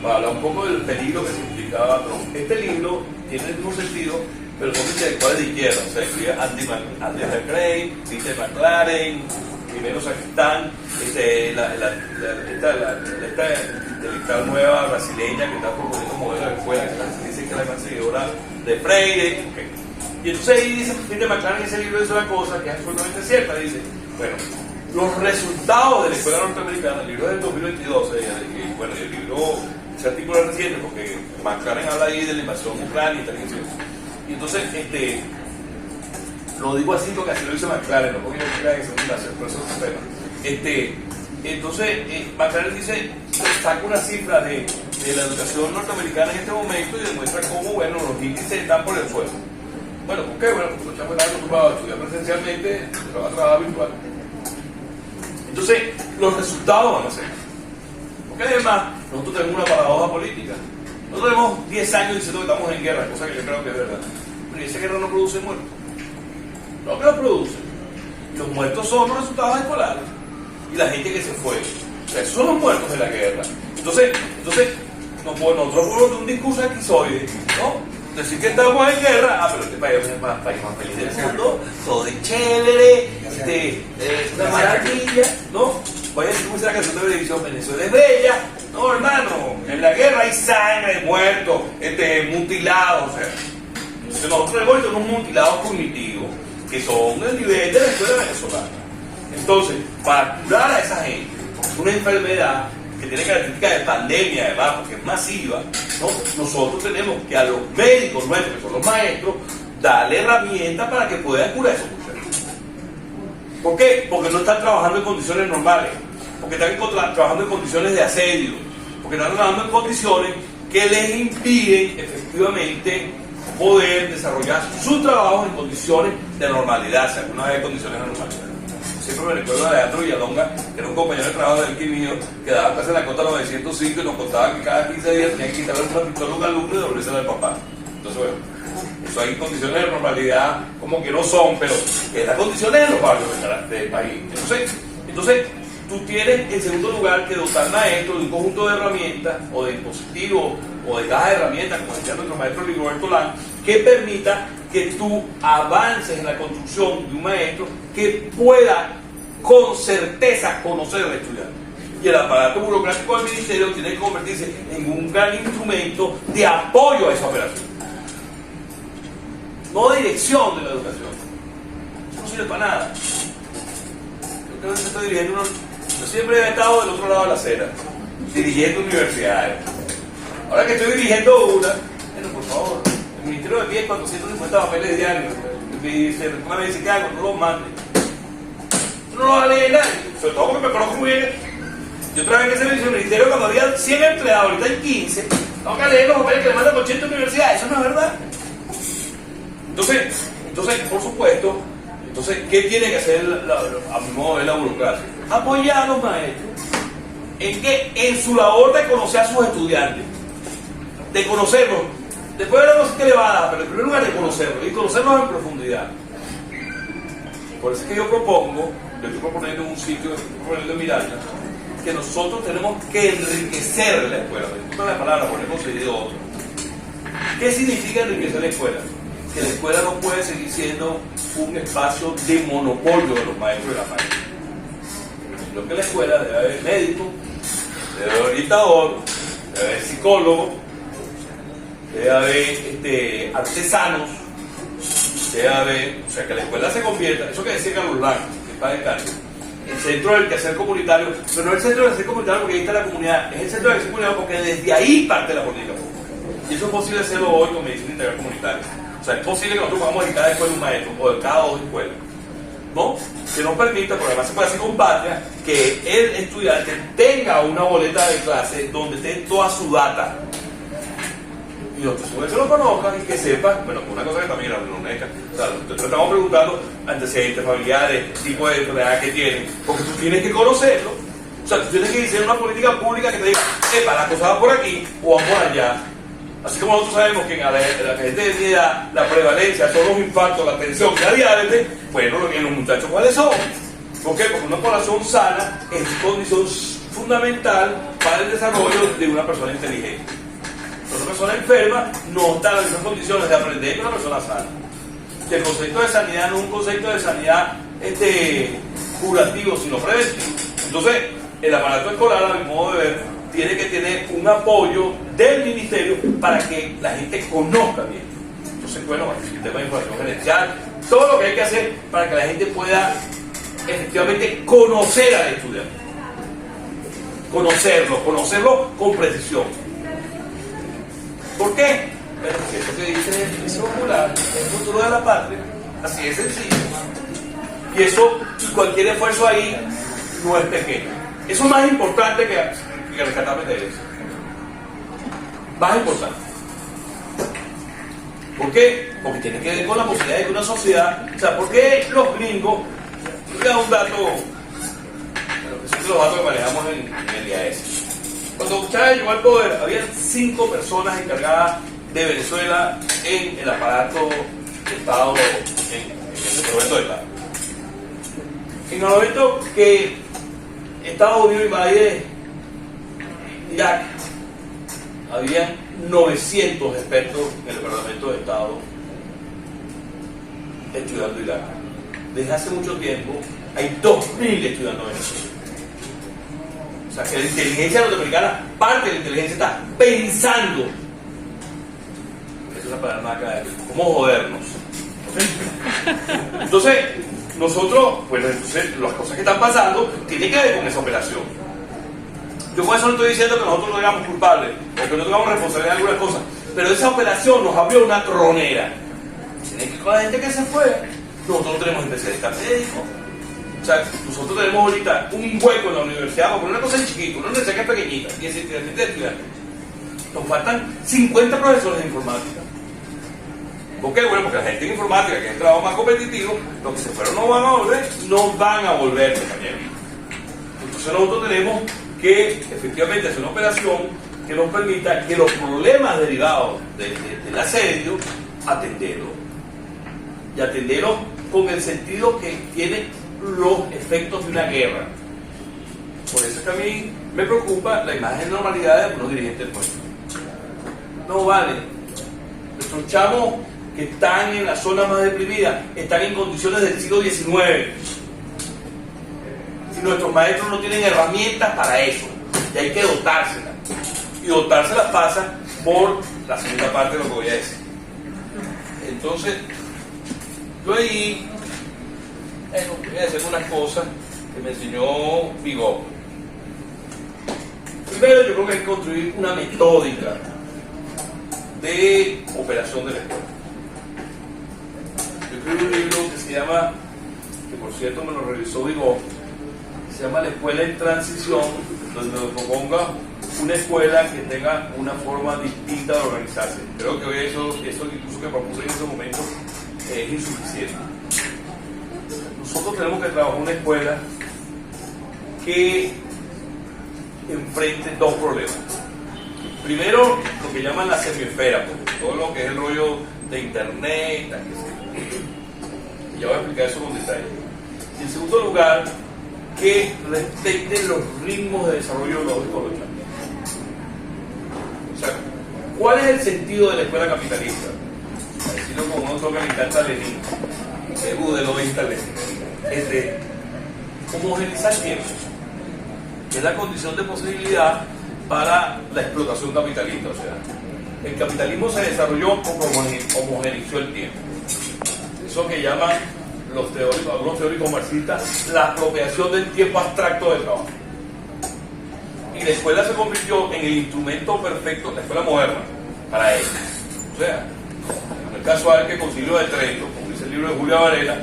para hablar un poco del peligro que significaba Trump. Este libro tiene el mismo sentido, pero son intelectuales de izquierda, o sea, escribe Andy McCrae, Peter McLaren, primeros aquí están, esta intelectual nueva brasileña que está proponiendo un modelo de escuela, que dice que es la gran seguidora de Freire. Okay. Y entonces ahí dice Peter McLaren en ese libro dice una cosa que es absolutamente cierta, dice, bueno, los resultados de la escuela norteamericana, el libro es del 2022, y bueno, el libro, ese artículo es reciente porque McLaren habla ahí de la invasión ucrania y tal, y entonces, lo digo así porque así lo dice McLaren, no porque yo crea que es una invasión, pero eso es un tema. Entonces, McLaren dice, saca una cifra de la educación norteamericana en este momento y demuestra cómo, bueno, los índices están por el suelo. Bueno, ¿por qué? Bueno, porque los chavos están acostumbrados a estudiar presencialmente, se va a trabajar virtual. Entonces, los resultados van a ser. Porque además, nosotros tenemos una paradoja política. Nosotros tenemos 10 años diciendo que estamos en guerra, cosa que yo creo que es verdad. Pero esa guerra no produce muertos. Lo que los produce. Los muertos son los resultados escolares. Y la gente que se fue. O sea, esos son los muertos de la guerra. Entonces nosotros podemos un discurso esquizoide, ¿no? Decir que estamos en guerra, pero este país es el país más feliz del mundo, todo es chévere, una maravilla, ¿no? Voy a decir como dice la canción de televisión, Venezuela es bella. No, hermano, en la guerra hay sangre, muertos, mutilados, o sea. Entonces nosotros hemos hecho unos mutilados cognitivos que son el nivel de la escuela venezolana. Entonces, para curar a esa gente, una enfermedad que tiene características de pandemia además, porque es masiva, ¿no? Nosotros tenemos que a los médicos nuestros, que son los maestros, darle herramientas para que puedan curar a esos muchachos. ¿Por qué? Porque no están trabajando en condiciones normales, porque están trabajando en condiciones de asedio, porque están trabajando en condiciones que les impiden efectivamente poder desarrollar su trabajo en condiciones de normalidad, si alguna vez hay condiciones de normalidad. Siempre me recuerdo a Alejandro Villalonga, que era un compañero de trabajo del que mío, que daba clase en la Cota 905 y nos contaba que cada 15 días tenía que quitarle una pistola a un alumno y devolvérsela al papá. Entonces, bueno, eso hay condiciones de normalidad como que no son, pero que las condiciones de los barrios del país. Entonces, tú tienes en segundo lugar que dotar maestros de un conjunto de herramientas o de dispositivos o de cajas de herramientas, como decía nuestro maestro Rigoberto Lán, que permita que tú avances en la construcción de un maestro que pueda con certeza conocer al estudiante. Y el aparato burocrático del ministerio tiene que convertirse en un gran instrumento de apoyo a esa operación, no de dirección de la educación. Eso no sirve para nada. Yo creo que estoy dirigiendo yo siempre he estado del otro lado de la acera, dirigiendo universidades. Ahora que estoy dirigiendo una, bueno, por favor, el ministerio de pie 450 papeles diarios. Me dice que hago, no los mande. No los va a leer nadie, sobre todo porque me conozco muy bien. Yo trabajé en ese ministerio cuando había 100 empleados, ahorita hay 15. Tengo que leer los papeles que le mandan 80 universidades, eso no es verdad. Entonces, por supuesto, ¿qué tiene que hacer a mi modo de la burocracia? Apoyar a los maestros en su labor de conocer a sus estudiantes, de conocerlos. Después veremos qué le va a dar, pero en primer lugar de conocerlos y conocerlos en profundidad. Por eso es que yo estoy proponiendo un sitio, estoy proponiendo en Miranda, que nosotros tenemos que enriquecer la escuela. Me gusta la palabra, por hemos seguido otro. ¿Qué significa enriquecer la escuela? Que la escuela no puede seguir siendo un espacio de monopolio de los maestros y las maestras. Sino que la escuela debe haber médico, debe haber orientador, debe haber psicólogo, debe haber artesanos, debe haber, o sea, que la escuela se convierta, eso que decía Carlos Blanco, que está de cargo, el centro del quehacer comunitario, pero no el centro del quehacer comunitario porque ahí está la comunidad, es el centro del quehacer comunitario porque desde ahí parte la política pública. Y eso es posible hacerlo hoy con medicina integral comunitaria. O sea, es posible que nosotros podamos dedicar escuela un maestro o de cada 2 escuelas, ¿no? Que nos permita, porque además se puede hacer con patria, que el estudiante tenga una boleta de clase donde esté toda su data. Y los estudiantes lo conozcan y que sepan, bueno, una cosa que también la UNECA, o sea, nosotros estamos preguntando antecedentes familiares, tipo de enfermedad que tienen, porque tú tienes que conocerlo. O sea, tú tienes que diseñar una política pública que te diga, la cosa va por aquí o va por allá. Así como nosotros sabemos que en la gente de mi edad, la prevalencia son los infartos, la tensión y la diabetes, bueno, en los muchachos, ¿cuáles son? ¿Por qué? Porque una población sana es condición fundamental para el desarrollo de una persona inteligente. Una persona enferma no está en las mismas condiciones de aprender que una persona sana. Y el concepto de sanidad no es un concepto de sanidad curativo, sino preventivo. Entonces, el aparato escolar, a mi modo de ver, tiene que tener un apoyo del ministerio para que la gente conozca bien. Entonces, bueno, el sistema de información gerencial, todo lo que hay que hacer para que la gente pueda efectivamente conocer al estudiante. Conocerlo con precisión. ¿Por qué? Pero eso que dice el ministro popular, el futuro de la patria, así de sencillo. Y eso, cualquier esfuerzo ahí no es pequeño. Eso es más importante que rescatarme de eso. Más importante. ¿Por qué? Porque tiene que ver con la posibilidad de que una sociedad, o sea, ¿por qué los gringos? Yo voy a dar un dato, bueno, que son los datos que manejamos en el IAS. Cuando Chávez llegó al poder, había 5 personas encargadas de Venezuela en el aparato de Estado, en el departamento de Estado. En el momento que Estados Unidos invade Irak, había 900 expertos en el Departamento de Estado estudiando Irak. Desde hace mucho tiempo hay 2.000 estudiando Venezuela. O sea que la inteligencia norteamericana, parte de la inteligencia está pensando, esa es la palabra acá, cómo jodernos. Entonces, nosotros, pues entonces, las cosas que están pasando tienen que ver con esa operación. Yo con eso no estoy diciendo que nosotros no digamos culpables o que no tengamos responsabilidad en algunas cosas, pero esa operación nos abrió una tronera. Tiene que con la gente que se fue, nosotros no tenemos especialistas médicos. O sea, nosotros tenemos ahorita un hueco en la universidad, porque una cosa es chiquita, una universidad que es pequeñita, 17 estudiantes. Nos faltan 50 profesores de informática. ¿Por qué? Bueno, porque la gente en informática, que es el trabajo más competitivo, los que se fueron no van a volver, compañeros. Entonces nosotros tenemos que efectivamente hacer una operación que nos permita que los problemas derivados del asedio, atenderlos. Y atenderlos con el sentido que tiene los efectos de una guerra. Por eso es que a mí me preocupa la imagen de normalidad de algunos dirigentes del pueblo. No vale. Nuestros chamos que están en la zona más deprimida están en condiciones del siglo XIX. Si nuestros maestros no tienen herramientas para eso, y hay que dotárselas. Y dotárselas pasa por la segunda parte de lo que voy a decir. Entonces, yo ahí voy a hacer unas cosas que me enseñó Vigo. Primero, yo creo que hay que construir una metódica de operación de la escuela. Yo escribí un libro que se llama, que por cierto me lo revisó Vigo, se llama La Escuela en Transición, donde me proponga una escuela que tenga una forma distinta de organizarse. Creo que hoy eso incluso que propuse en ese momento es insuficiente. Nosotros tenemos que trabajar una escuela que enfrente dos problemas. Primero, lo que llaman la semiesfera, pues, todo lo que es el rollo de internet, ya voy a explicar eso con detalle. Y en segundo lugar, que respeten los ritmos de desarrollo lógico de los champions. O sea, ¿cuál es el sentido de la escuela capitalista? A decirlo como uno toca, me encanta Lenin, el de 90 Lenin, es de homogeneizar tiempo, que es la condición de posibilidad para la explotación capitalista. O sea, el capitalismo se desarrolló como homogeneizó el tiempo. Eso que llaman los teóricos, algunos teóricos marxistas, la apropiación del tiempo abstracto del trabajo. Y la escuela se convirtió en el instrumento perfecto, la escuela moderna, para ello. O sea, no es casual que Concilio de Trento, como dice el libro de Julia Varela,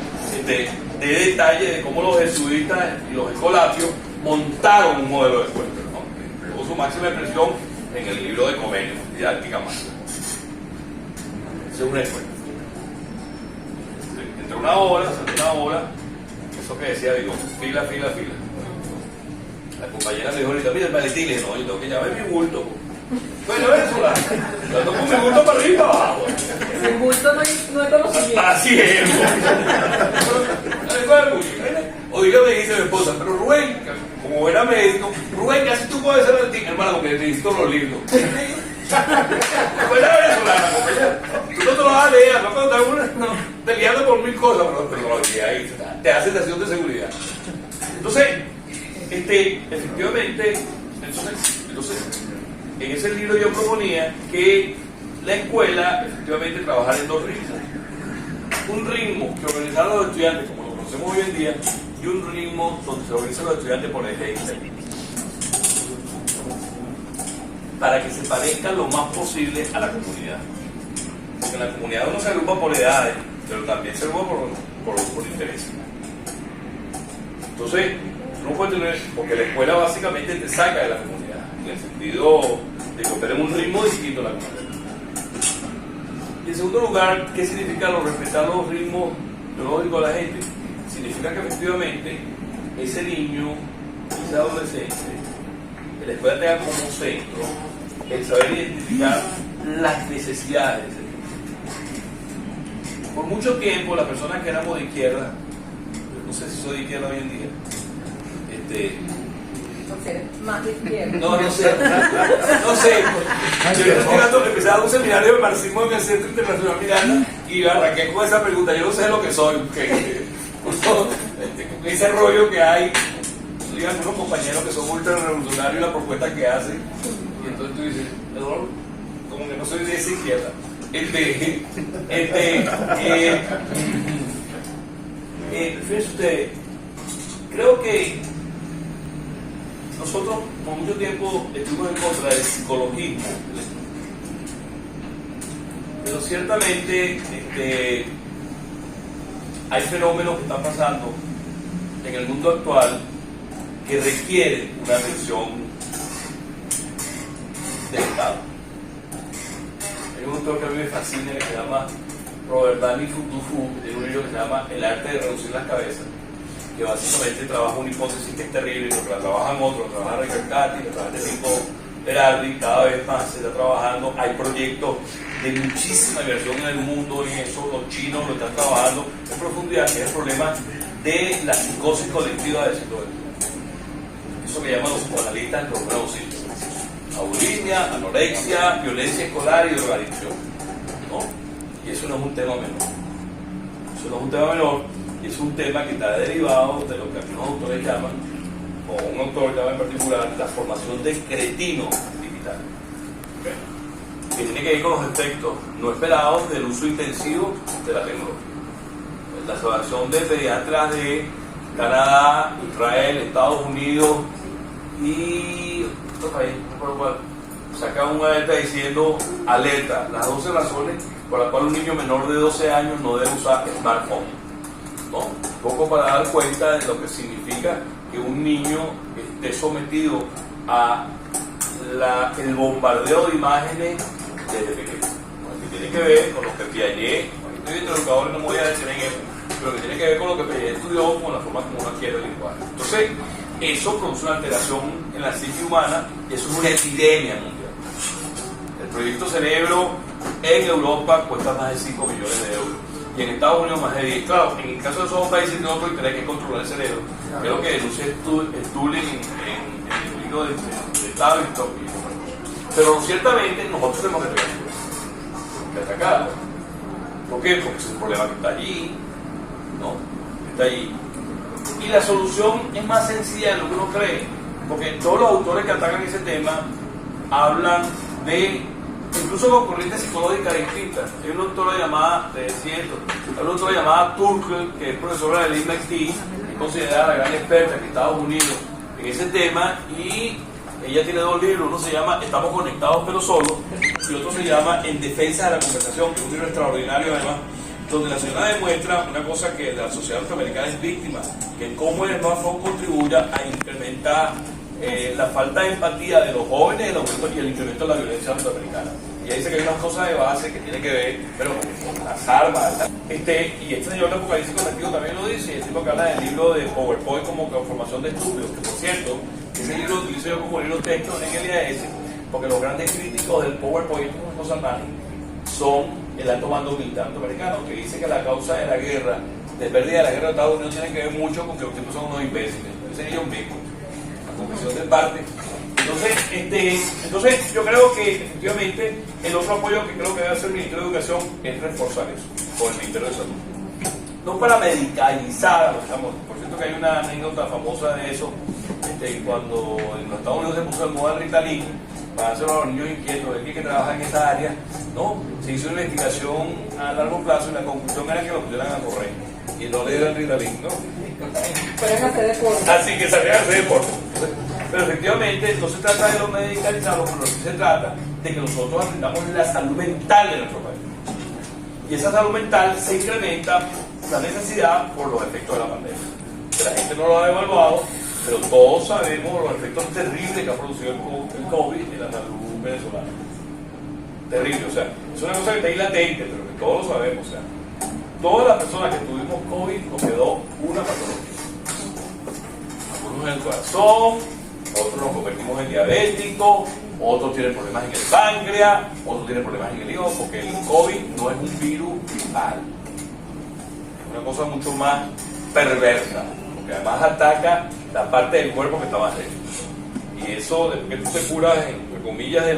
de detalle de cómo los jesuitas y los escolapios montaron un modelo de escuela, ¿no? Tuvo su máxima expresión en el libro de Comenio, Didáctica Máxima. Esa es una escuela. Entre una hora, eso que decía, digo, fila. La compañera me dijo ahorita, mira el maletín, le dije, no, yo tengo que llevar mi bulto. Bueno, eso, yo ando con mi bulto para arriba y para abajo. El bulto no es conocimiento. Así es. O diga, me dice mi esposa, pero Rubén, como era médico, Rubén, ¿qué haces tú con ese maletín? Hermano, porque necesito los libros. Fuera venezolana, compañera. Tú no te lo vas a leer, no peleando por 1000 cosas, pero lo que ahí te hace sensación de seguridad. Entonces, efectivamente, entonces, en ese libro yo proponía que la escuela efectivamente trabajara en dos ritmos. Un ritmo que organizara a los estudiantes, como lo conocemos hoy en día, y un ritmo donde se organizan los estudiantes por eje, para que se parezcan lo más posible a la comunidad. Porque en la comunidad uno se agrupa por edades, pero también se agrupa por intereses. Entonces, uno puede tener, porque la escuela básicamente te saca de la comunidad, en el sentido de que opera en un ritmo distinto a la comunidad. Y en segundo lugar, ¿qué significa respetar los ritmos biológicos de la gente? Significa que efectivamente ese niño, ese adolescente, que la escuela tenga como centro el saber identificar las necesidades. Por mucho tiempo, las personas que éramos de izquierda, no sé si soy de izquierda hoy en día, más de izquierda. no sé. Yo empecé a dar un seminario de marxismo en el Centro Internacional Miranda y arranqué con esa pregunta. Yo no sé lo que soy, ese rollo que hay, hay algunos compañeros que son ultra revolucionarios y la propuesta que hacen, y entonces tú dices, como que no soy de esa izquierda. Fíjense ustedes, creo que nosotros por mucho tiempo estuvimos en contra del psicologismo, pero ciertamente hay fenómenos que están pasando en el mundo actual que requieren una atención del Estado. Hay un autor que a mí me fascina que se llama Robert Dani Dufour, de un libro que se llama El arte de reducir las cabezas, que básicamente trabaja una hipótesis que es terrible, porque la trabajan otros, trabaja Richard Cati, que trabaja este tipo Berardi, cada vez más se está trabajando, hay proyectos de muchísima inversión en el mundo en eso, los chinos lo están trabajando en profundidad, que es el problema de la psicosis colectiva del siglo XX. Eso que llaman los psicoanalistas los nuevos siglos. Bulimia, anorexia, violencia escolar y drogadicción, ¿no? Y eso no es un tema menor. Eso no es un tema menor, y es un tema que está derivado de lo que algunos autores llaman, o un autor llama en particular, la formación de cretinos digital, ¿okay? Que tiene que ver con los efectos no esperados del uso intensivo de la tecnología. La Asociación de Pediatras de Canadá, Israel, Estados Unidos y otro país, por lo cual saca una alerta diciendo: alerta, las 12 razones por las cuales un niño menor de 12 años no debe usar smartphone, ¿no? Un poco para dar cuenta de lo que significa que un niño esté sometido a el bombardeo de imágenes desde pequeño, ¿no? Que tiene que ver con lo que Piaget, estoy viendo educador, no me voy a decir en eso, pero que tiene que ver con lo que Piaget estudió, con la forma como uno adquiere el lenguaje. Entonces, eso produce una alteración en la psique humana, y eso es una epidemia mundial. El proyecto Cerebro en Europa cuesta más de 5 millones de euros, y en Estados Unidos más de 10. Claro, en el caso de esos países tiene otro interés, que es controlar el cerebro, que es lo que denuncia Stulin en el libro de Estado y todo. Pero ciertamente nosotros tenemos que atacarlo. ¿Por qué? Porque es un problema que está allí, ¿no? Está allí. Y la solución es más sencilla de lo que uno cree, porque todos los autores que atacan ese tema hablan de, incluso con corrientes psicológicas distintas. Hay una autora llamada, Turkel, que es profesora del MIT, que es considerada la gran experta en Estados Unidos en ese tema, y ella tiene dos libros. Uno se llama Estamos conectados pero solos, y otro se llama En defensa de la conversación, que es un libro extraordinario además, donde la señora demuestra una cosa que la sociedad norteamericana es víctima, que cómo el smartphone contribuye a incrementar la falta de empatía de los jóvenes, el aumento y el incremento de la violencia norteamericana. Y ahí dice que hay unas cosas de base que tiene que ver, pero con las armas. Y este señor de Apocalipsis Colectivo también lo dice, y es tipo que habla del libro de PowerPoint como formación de estudios, que por cierto, ese libro lo utilizo yo como libro texto en el IAS, porque los grandes críticos del PowerPoint, como José Armani, son el alto mando militar norteamericano, que dice que la causa de la guerra, de pérdida de la guerra de Estados Unidos, tiene que ver mucho con que los tipos son unos imbéciles. Ese es un mismo, la confesión de parte. Entonces, yo creo que efectivamente el otro apoyo que creo que debe hacer el Ministerio de Educación es reforzar eso, con el Ministerio de Salud. no para medicalizar, digamos. Por cierto que hay una anécdota famosa de eso, cuando en los Estados Unidos se puso de moda el Ritalin, para hacer a los niños inquietos, el que trabaja en esa área, ¿no? Se hizo una investigación a largo plazo y la conclusión era que lo pusieran a correr y no le dieran Ritalin, ¿no? Pueden hacer deporte. Así que salían a hacer deporte. Pero efectivamente no se trata de los medicalizados, pero sí se trata de que nosotros atendamos la salud mental de nuestro país. Y esa salud mental se incrementa la necesidad por los efectos de la pandemia. Que la gente no lo ha evaluado, pero todos sabemos los efectos terribles que ha producido el COVID en la salud venezolana. Terrible, o sea, es una cosa que está ahí latente, pero que todos lo sabemos. O sea, todas las personas que tuvimos COVID nos quedó una patología. Algunos en el corazón, otros nos convertimos en diabéticos, otros tienen problemas en el páncreas, otros tienen problemas en el hígado, porque el COVID no es un virus viral. Es una cosa mucho más perversa, porque además ataca la parte del cuerpo que está más débil. Y eso, después que tú te curas, entre comillas, del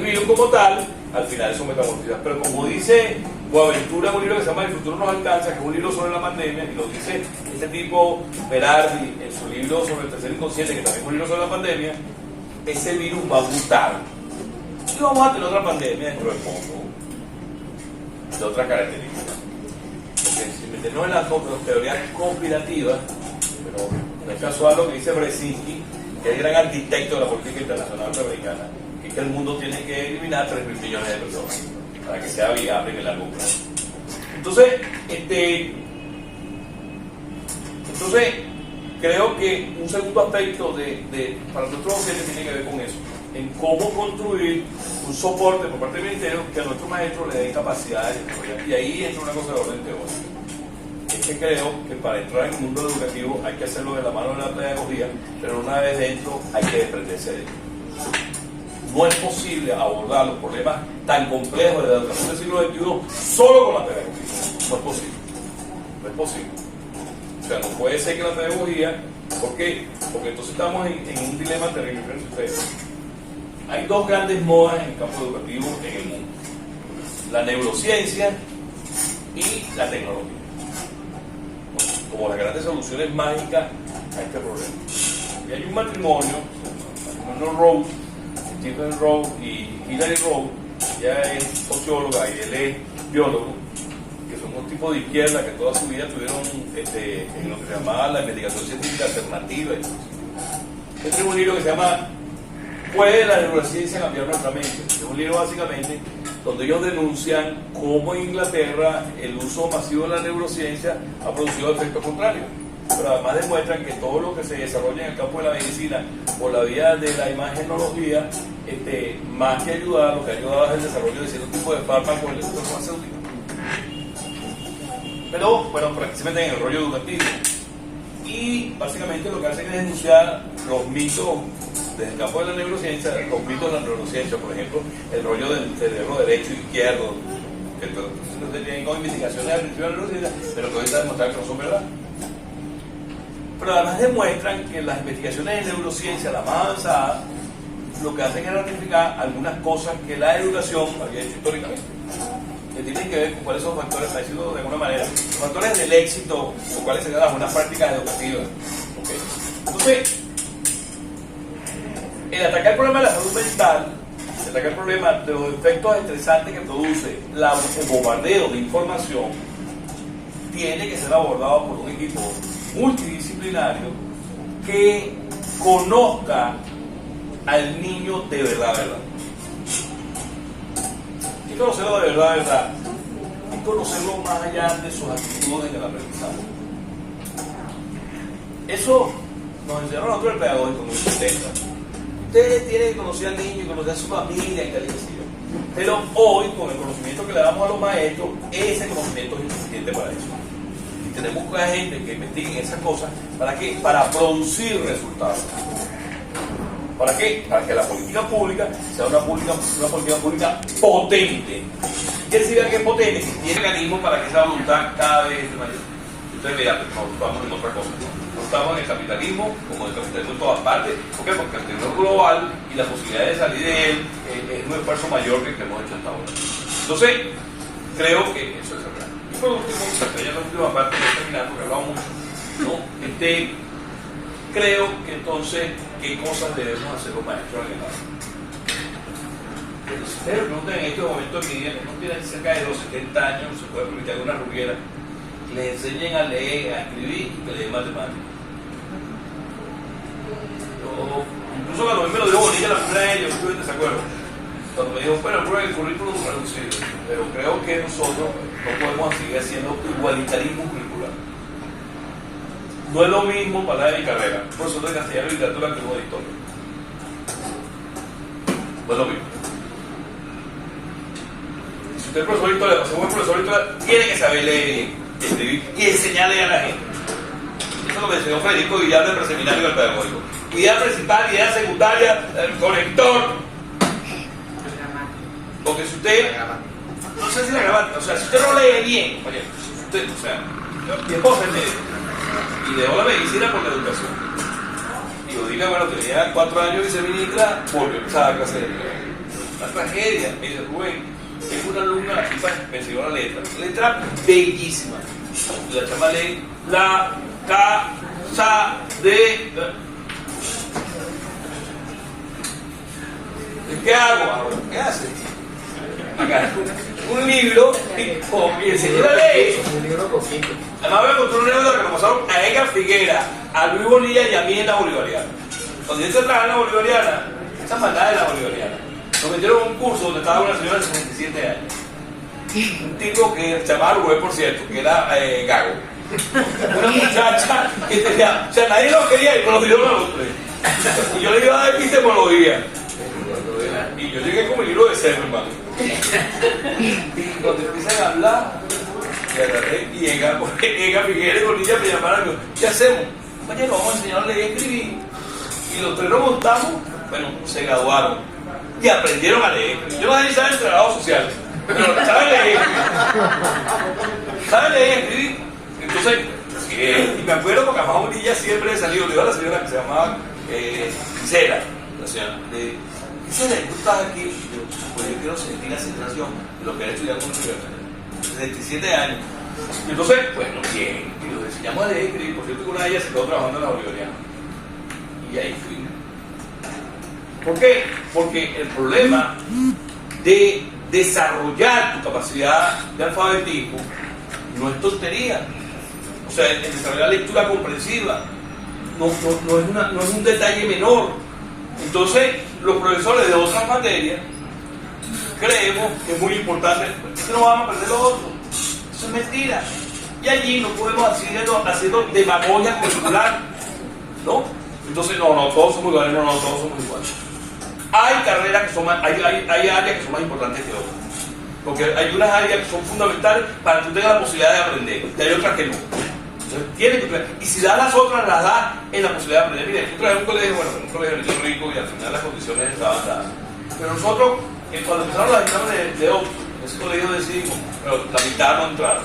virus como tal, al final eso metamorfiza. Pero como dice Boaventura en un libro que se llama El futuro nos alcanza, que es un libro sobre la pandemia, y lo dice este tipo Berardi en su libro sobre el tercer inconsciente, que también es un libro sobre la pandemia, ese virus va a mutar. Y vamos a tener otra pandemia dentro del mundo, de otra característica. Si metemos en las teorías conspirativas, pero no es casual lo que dice Brzezinski, que es el gran arquitecto de la política internacional norteamericana, que es que el mundo tiene que eliminar 3.000 millones de personas para que sea viable en el largo plazo. Entonces, creo que un segundo aspecto para nuestros docentes tiene que ver con eso, en cómo construir un soporte por parte del ministerio que a nuestros maestros le dé capacidad de desarrollar. Y ahí entra una cosa de orden teórico. Es que creo que para entrar en el mundo educativo hay que hacerlo de la mano de la pedagogía, pero una vez dentro hay que desprenderse de ello. No es posible abordar los problemas tan complejos de la educación del siglo XXI solo con la pedagogía. No es posible. No es posible. O sea, no puede ser que la pedagogía, porque entonces estamos en un dilema terrible. Fíjense ustedes. Hay dos grandes modas en el campo educativo en el mundo: la neurociencia y la tecnología, como las grandes soluciones mágicas a este problema. Y hay un matrimonio Rose, Stephen Rose y Hilary Rose. Ella es socióloga y él es biólogo, que son un tipo de izquierda que toda su vida tuvieron en lo que se llamaba la investigación científica alternativa. Este es un libro que se llama ¿Puede la neurociencia cambiar nuestra mente? Es un libro básicamente donde ellos denuncian cómo en Inglaterra el uso masivo de la neurociencia ha producido efectos contrarios. Pero además demuestran que todo lo que se desarrolla en el campo de la medicina por la vía de la imagenología, más que ayudar, lo que ha ayudado es el desarrollo de cierto tipo de fármacos en el sector farmacéutico. Pero bueno, por aquí se meten en el rollo educativo. Y básicamente lo que hacen es denunciar los mitos desde el campo de la neurociencia, los mitos de la neurociencia, por ejemplo, el rollo del cerebro derecho e izquierdo, que no se tienen como investigaciones al principio de la neurociencia, pero que hoy está demostrado que no son verdad. Pero además demuestran que las investigaciones de neurociencia, las más avanzadas, lo que hacen es ratificar algunas cosas que la educación había hecho históricamente, que tienen que ver con cuáles son los factores, para decirlo de alguna manera, los factores del éxito o cuáles serían las buenas prácticas educativas. ¿Okay? Entonces, el atacar el problema de la salud mental, el atacar el problema de los efectos estresantes que produce el bombardeo de información, tiene que ser abordado por un equipo multidisciplinario que conozca al niño de verdad. Y conocerlo de verdad, y conocerlo más allá de sus actitudes en el aprendizaje. Eso nos enseñaron nosotros el pedagógico en los 70. Ustedes tienen que conocer al niño y conocer a su familia y tal y así. Pero hoy, con el conocimiento que le damos a los maestros, ese conocimiento es insuficiente para eso. Y tenemos que hay gente que investigue esas cosas. ¿Para qué? Para producir resultados. ¿Para qué? Para que la política pública sea una política pública potente. ¿Qué significa que es potente? Que tiene mecanismos para que esa voluntad cada vez esté mayor. Ustedes verán, nos estamos en otra cosa. No estamos en el capitalismo, como el capitalismo en todas partes. ¿Por qué? Porque el capitalismo es global y la posibilidad de salir de él es un esfuerzo mayor que el que hemos hecho hasta ahora. Entonces, creo que eso es verdad. Y por último, ya en la última parte, no terminando, porque he hablado mucho, ¿no? Creo que entonces, ¿qué cosas debemos hacer los maestros en el aula? Ustedes preguntan en este momento de mi vida, que no tienen cerca de los 70 años, se puede permitir alguna rubiera, les enseñen a leer, a escribir y que le den matemáticas. Incluso cuando a mí me lo dijo Bonilla la primera vez, yo estuve en desacuerdo. Cuando me dijo, bueno, prueba el currículum reducido, pero creo que nosotros no podemos seguir haciendo igualitarismo curricular. No es lo mismo para mi carrera, profesor de castellano y literatura que uno de historia. No es lo mismo. Si usted es profesor de historia, o sea, un buen profesor de historia, tiene que saber leer, escribir y enseñarle a la gente. Eso es lo que enseñó Federico Villar del preseminario del pedagógico. Idea principal, idea secundaria, el conector. Porque si usted, no sé si la gramática, o sea, si usted no lee bien, oye, usted, o sea, mi esposa es médico y dejó la medicina por la educación. Y yo diga, bueno, tenía 4 años viceministra, volvió a empezar a clase de una tragedia. Me dice, Rubén, es una alumna, la tipa me enseñó la letra bellísima. La chama lee la, ca, sa, de. ¿Qué hago ahora? ¿Qué hace? Acá, un libro y enseñé la ley. Un libro cosito. Además voy a contar un libro que nos pasaron a Edgar Figuera, a Luis Bonilla y a mí en la Bolivariana. Cuando yo entraba en la Bolivariana, esa maldad de la Bolivariana, nos metieron en un curso donde estaba una señora de 67 años. Un tipo que se llamaba Rubén, por cierto, que era gago. Una muchacha que tenía, o sea, nadie lo quería y me lo dio a los tres. Y yo le iba a dar epistemología. Y yo llegué con mi libro de ser, hermano. Y cuando empiezan a hablar, y Edgar Figueres y Bonilla me llamaron, ¿qué hacemos? Oye, vamos a enseñarle a leer y escribir. Y los tres nos montamos, bueno, se graduaron y aprendieron a leer. Yo no sé si saben el trabajo social, pero saben leer. ¿Saben leer y escribir? Entonces, y me acuerdo porque a Mamá Bonilla siempre le salió, le dio a la señora que se llamaba Cera, la señora. Dice, tú estás aquí, pues yo quiero sentir la sensación de lo que era estudiar con universidad. 67 años. Y entonces, bueno, bien, y lo enseñamos a leer y escribir. Por cierto, una de ellas se quedó trabajando en la Bolivariana. Y ahí fui. ¿Por qué? Porque el problema de desarrollar tu capacidad de alfabetismo no es tontería. O sea, el desarrollar lectura comprensiva no es un detalle menor. Entonces, los profesores de otras materias creemos que es muy importante, que no vamos a perder los otros. Eso es mentira. Y allí no podemos haciendo demagogia curricular, ¿no? Entonces, no, todos somos iguales, no, todos somos iguales. Hay carreras que son más, hay áreas que son más importantes que otras. Porque hay unas áreas que son fundamentales para que tú tengas la posibilidad de aprender, y hay otras que no. Entonces, tienes que aprender. Y si das las otras, las das en la posibilidad de aprender. Mire, yo trabajé en un colegio, bueno, un colegio rico y al final las condiciones estaban dadas. Pero nosotros, cuando empezaron los exámenes de Oxford, en ese colegio decidimos, pero la mitad no entraron.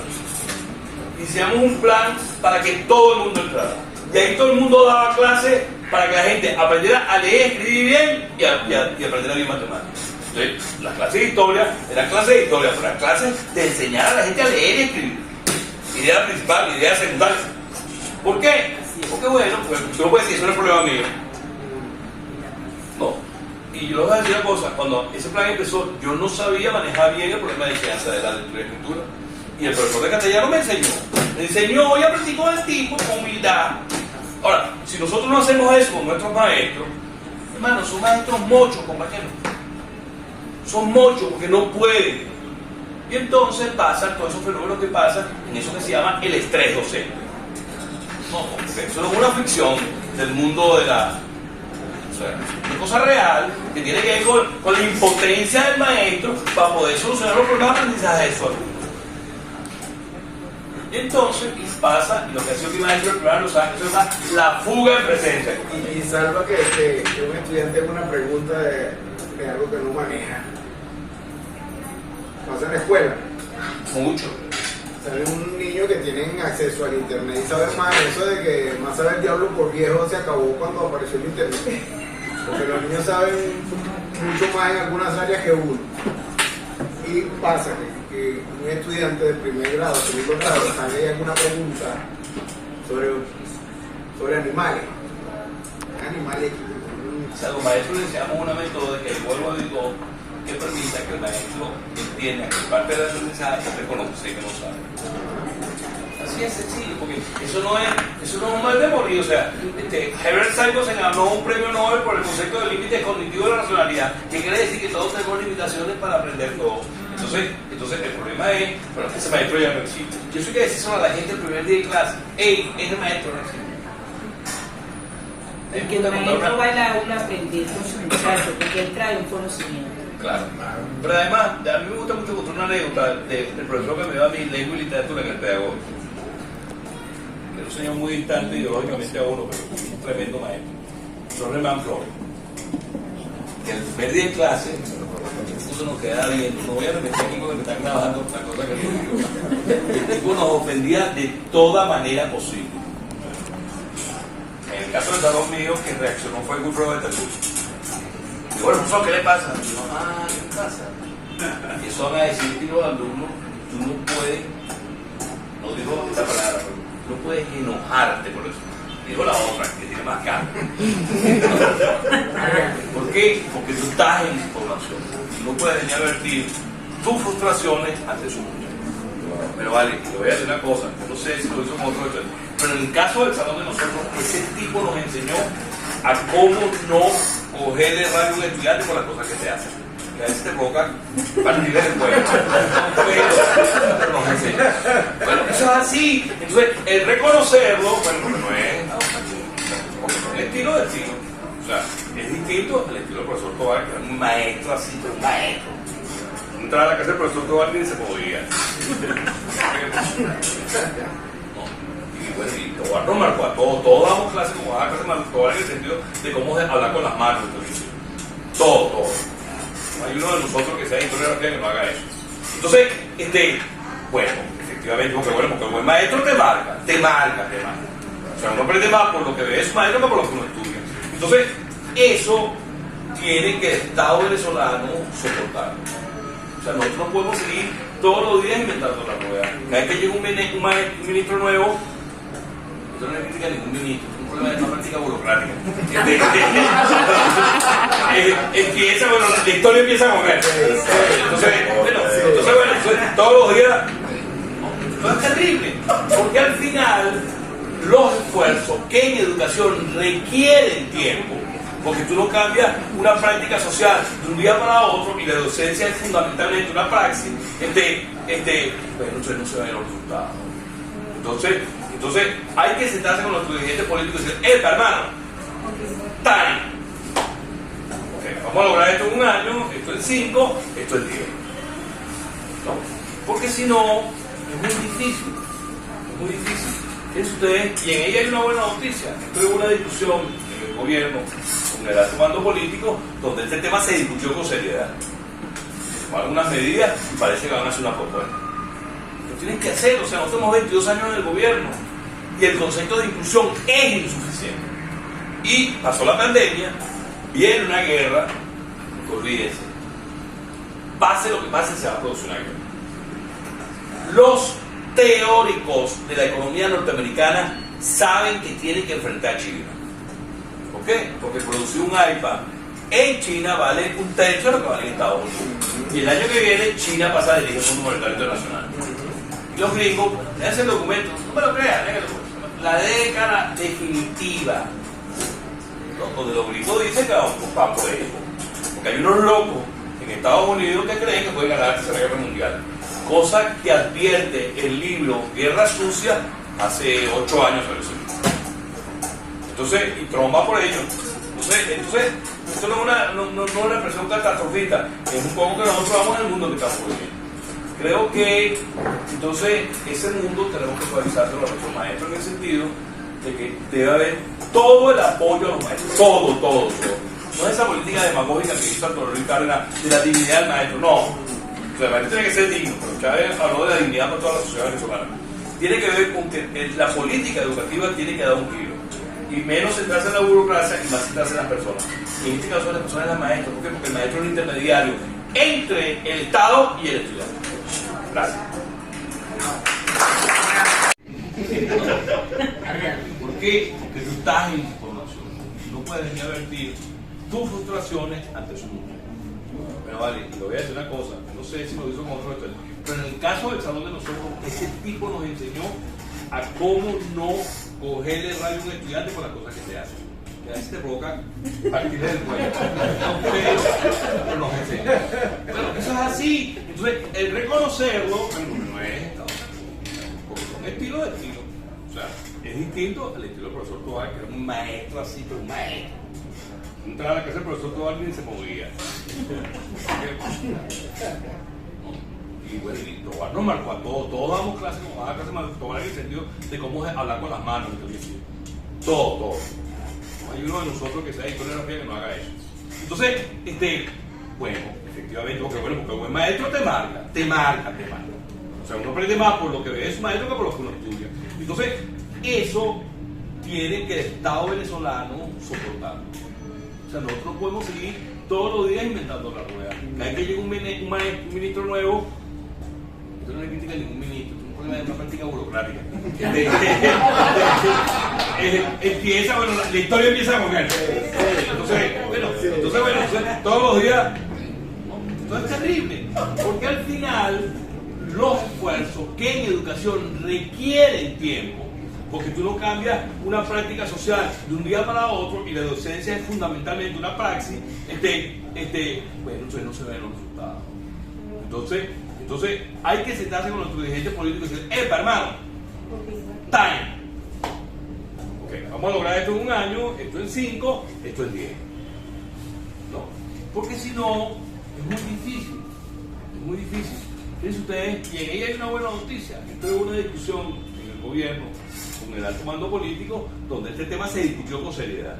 Hicimos un plan para que todo el mundo entrara. Y ahí todo el mundo daba clases para que la gente aprendiera a leer, escribir bien y aprendiera bien matemáticas. Entonces, las clases de historia eran clases de historia, pero eran clases de enseñar a la gente a leer y escribir. Idea principal, idea secundaria. ¿Por qué? Porque bueno, pues tú no puedes decir, eso no es problema mío. No. Y yo les voy a decir una cosa, cuando ese plan empezó, yo no sabía manejar bien el problema de enseñanza de la lectura y escritura. Y el profesor de castellano me enseñó y aprendí con el tipo, con humildad. Ahora, si nosotros no hacemos eso con nuestros maestros, hermanos, son maestros mochos, compañeros. Son mochos porque no pueden. Y entonces pasan todos esos fenómenos que pasan en eso que se llama el estrés docente. No, eso no es una ficción del mundo de la... O sea, es una cosa real que tiene que ver con la impotencia del maestro para poder solucionar los problemas de aprendizaje de su alumno. Y entonces pasa, y lo que ha sido mi maestro el programa lo sabe, que se llama la fuga en presencia. Y salva que un estudiante haga una pregunta de algo que no maneja. Pasa en la escuela. Mucho. Sale un niño que tiene acceso al internet y sabe más. Eso de que más sabe el diablo por viejo se acabó cuando apareció el internet. Porque los niños saben mucho más en algunas áreas que uno. Y pasa que un estudiante de primer grado, segundo grado, salga y alguna pregunta sobre animales. Animales. O sea, los maestros le enseñamos una método que vuelvo a digo que permita que el maestro entienda que parte de la aprendizaje es reconocer que no sabe. Así es sencillo, porque eso no es un mal de morir. O sea, Herbert Simon se ganó un premio Nobel por el concepto del límite cognitivo de la racionalidad, que quiere decir que todos tenemos limitaciones para aprender todo. Entonces el problema es, bueno, ese maestro ya no existe. Yo soy que decir a la gente el primer día de clase, hey, ese maestro no existe. Y que el maestro va a la aula a aprender con sus muchachos, porque él trae un conocimiento. Claro. Pero además, a mí me gusta mucho contar una anécdota del profesor que me dio a mi lengua y literatura en el pedagógico. Era un señor muy distante ideológicamente a uno, pero un tremendo maestro. Profesor Reman Flores. Que el primer día de clase, eso nos queda bien. No voy a repetir aquí porque me están grabando la cosa que digo. El tipo nos ofendía de toda manera posible. En el caso del salón mío, quien reaccionó fue el grupo de Talud. Digo, bueno, profesor, ¿qué le pasa? Digo, ¿qué pasa? Y eso van a decir, tío, al alumno, tú no puedes, no digo esa palabra, pero no puedes enojarte por eso. Digo la otra, que tiene más cara. ¿Por qué? Porque tú estás en información. No puedes ni advertir tus frustraciones ante su mundo. Pero vale, te voy a decir una cosa, yo no sé si lo hizo con otro, pero en el caso del salón de nosotros, ese tipo nos enseñó a cómo no cogerle rabia a un estudiante por las cosas que te hacen. Que a veces te provoca partir del juego. Pero nos enseñó. Bueno, eso es así. Entonces, el reconocerlo, bueno, no es el estilo del estilo. O sea, es distinto al estilo del profesor Tobar, que era un maestro así, pero un maestro. Entrar a la casa del profesor Tobar ni se podía. Y bueno, y Tobar nos marcó a todos. Todos damos clases como a clase de Tobar en el sentido de cómo hablar con las manos. Todo. Hay uno de nosotros que sea historiador que no haga eso. Entonces, bueno, efectivamente, porque el buen maestro te marca. O sea, uno aprende más por lo que ve de su maestro que por lo que uno estudia. Entonces, eso tiene que el Estado venezolano soportar. O sea, nosotros no podemos seguir todos los días inventando la rueda. Cada vez que llega un ministro nuevo, esto no es crítica a ningún ministro, es un problema de una práctica burocrática. Empieza, bueno, la historia empieza a mover. Entonces, todos los días, no es terrible, porque al final los esfuerzos que en educación requieren tiempo, porque tú no cambias una práctica social de un día para otro y la docencia es fundamentalmente una praxis, bueno, entonces no se ven los resultados. Entonces hay que sentarse con los dirigentes políticos y decir, hermano, time. Okay, vamos a lograr esto en un año, esto en 5, esto en 10. ¿No? Porque si no, es muy difícil. Fíjense ustedes, y en ella hay una buena noticia. Esto es una discusión en el gobierno, con el alto mando político, donde este tema se discutió con seriedad. Se tomaron unas medidas y parece que van a hacer una propuesta. Lo tienen que hacer, o sea, nosotros tenemos 22 años en el gobierno y el concepto de inclusión es insuficiente. Y pasó la pandemia, viene una guerra, olvídense. Pase lo que pase, se va a producir una guerra. Los teóricos de la economía norteamericana saben que tienen que enfrentar a China. ¿Por qué? Porque producir un iPad en China vale un tercio de lo que vale en Estados Unidos. Y el año que viene China pasa a dirigir el Fondo Monetario Internacional. Y los gringos, déjense el documento, no me lo crean, la década definitiva, ¿no? Donde los gringos dicen que vamos por ello. Porque hay unos locos en Estados Unidos que creen que pueden ganar la Tercera Guerra Mundial. Cosa que advierte el libro Guerra Sucia hace 8 años. Entonces, y Trump va por ello. Entonces esto no es una expresión catastrofista, es un poco que nosotros vamos al mundo que estamos viviendo. Creo que entonces ese mundo tenemos que suavizarlo a nuestros maestros en el sentido de que debe haber todo el apoyo a los maestros, todo. No es esa política demagógica que hizo Arturo Luis Cárdenas de la dignidad del maestro, no. O sea, el maestro tiene que ser digno, pero Chávez habló de la dignidad para toda la sociedad venezolana. Tiene que ver con que la política educativa tiene que dar un giro. Y menos centrarse en la burocracia y más centrarse en las personas. Y en este caso las personas es la maestra. ¿Por qué? Porque el maestro es el intermediario entre el Estado y el estudiante. Gracias. ¿Por qué? Porque tú estás en información. No puedes ni vertir tus frustraciones ante su mundo. Bueno, vale, y le voy a decir una cosa, no sé si lo hizo con otro, pero en el caso del salón de nosotros, ese tipo nos enseñó a cómo no cogerle rayo a un estudiante por las cosas que se hacen. Que a veces te provoca partirle del cuello. Pero nos enseña. Bueno, eso es así. Entonces, el reconocerlo, bueno, no es estado, porque son estilo de estilo. O sea, es distinto al estilo del profesor Tobar, que era un maestro así, pero un maestro. Entraba a la casa del profesor Tobar y se movía. Y bueno, y Tobar nos marcó a todos. Todos damos clases, como daba clases Tobar en el sentido de cómo hablar con las manos. Todo. No hay uno de nosotros que sea historiografía que no haga eso. Entonces, bueno, efectivamente, porque un buen maestro te marca. O sea, uno aprende más por lo que ve de su maestro que por lo que uno estudia. Entonces, eso tiene que el Estado venezolano soportarlo. O sea, nosotros no podemos seguir todos los días inventando la rueda. Cada vez que llega un ministro nuevo, esto no le critica a ningún ministro, es un problema de una práctica burocrática. Empieza, bueno, la historia empieza con él. Entonces, todos los días, esto es terrible, porque al final los esfuerzos que en educación requieren tiempo, porque tú no cambias una práctica social de un día para otro y la docencia es fundamentalmente una praxis, bueno, entonces no se ven los resultados. Entonces hay que sentarse con nuestros dirigentes políticos y decir, hermano, time. Okay, vamos a lograr esto en un año, esto en 5, esto en 10. ¿No? Porque si no, es muy difícil. Fíjense ustedes, y en ella hay una buena noticia. Esto es una discusión en el gobierno, con el alto mando político, donde este tema se discutió con seriedad.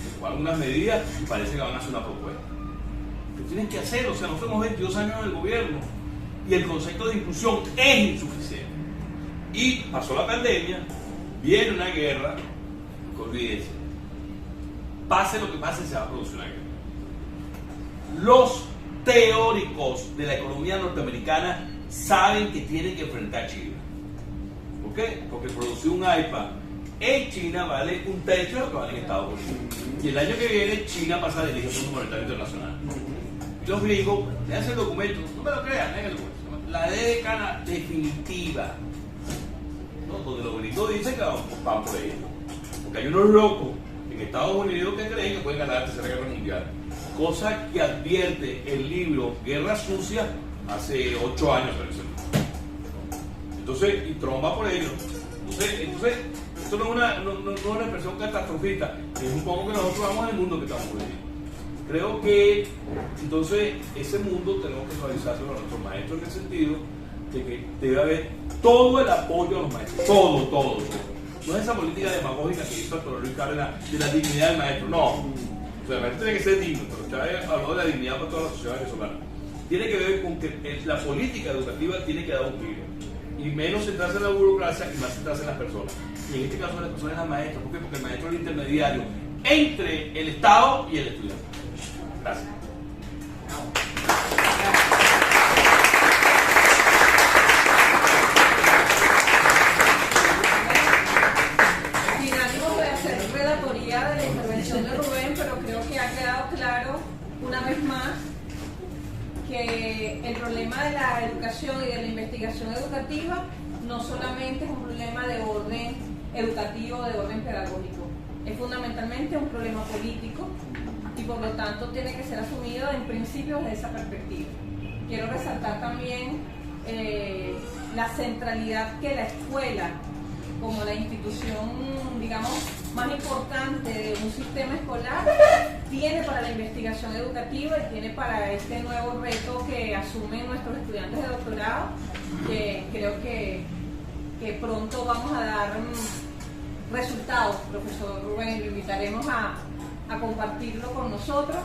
Se tomaron unas medidas y parece que van a hacer una propuesta. ¿Qué tienen que hacer? O sea, no tenemos 22 años en el gobierno y el concepto de inclusión es insuficiente. Y pasó la pandemia, viene una guerra, olvídense. Pase lo que pase, se va a producir una guerra. Los teóricos de la economía norteamericana saben que tienen que enfrentar a China. ¿Por qué? Porque producir un iPad en China vale un tercio de lo que vale en Estados Unidos. Y el año que viene China pasa a dirigir el Fondo Monetario Internacional. Y los gringos, lean el documento, no me lo crean, lean el documento. La década definitiva, ¿no? Donde los gringos dicen que van por ello. Porque hay unos locos en Estados Unidos que creen que pueden ganar la Tercera Guerra Mundial. Cosa que advierte el libro Guerra Sucia hace 8 años, parece. Entonces, y Trump va por ello. Entonces esto no es una expresión catastrofista, es un poco que nosotros vamos en el mundo que estamos viviendo. Creo que entonces ese mundo tenemos que suavizárselo a nuestros maestros en el sentido de que debe haber todo el apoyo a los maestros, todo. No es esa política demagógica que hizo Arturo Luis Cárdenas de la dignidad del maestro, no. O sea, el maestro tiene que ser digno, pero usted habló de la dignidad para toda la sociedad venezolana. Tiene que ver con que la política educativa tiene que dar un giro. Y menos centrarse en la burocracia y más centrarse en las personas. Y en este caso las personas es la maestra. ¿Por qué? Porque el maestro es el intermediario entre el Estado y el estudiante. Gracias. Sin ánimo de hacer relatoría de la intervención de Rubén, pero creo que ha quedado claro una vez más que el problema de la educación y de la investigación educativa no solamente es un problema de orden educativo, de orden pedagógico, es fundamentalmente un problema político y por lo tanto tiene que ser asumido en principio desde esa perspectiva. Quiero resaltar también la centralidad que la escuela, como la institución, digamos, más importante de un sistema escolar, tiene para la investigación educativa y tiene para este nuevo reto que asumen nuestros estudiantes de doctorado, que creo que pronto vamos a dar resultados, profesor Rubén, lo invitaremos a compartirlo con nosotros.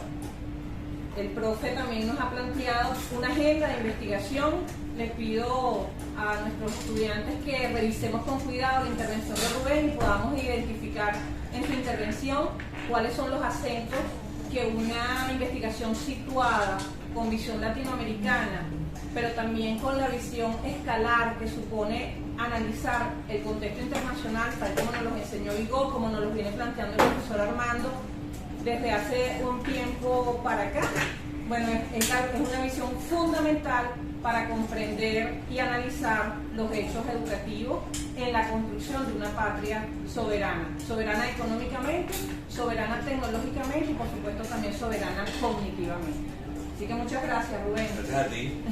El profe también nos ha planteado una agenda de investigación. Les pido a nuestros estudiantes que revisemos con cuidado la intervención de Rubén y podamos identificar en su intervención cuáles son los acentos que una investigación situada con visión latinoamericana, pero también con la visión escalar que supone analizar el contexto internacional, tal como nos lo enseñó Igor, como nos lo viene planteando el profesor Armando desde hace un tiempo para acá. Bueno, es una visión fundamental para comprender y analizar los hechos educativos en la construcción de una patria soberana, soberana económicamente, soberana tecnológicamente y por supuesto también soberana cognitivamente. Así que muchas gracias, Rubén. Gracias a ti.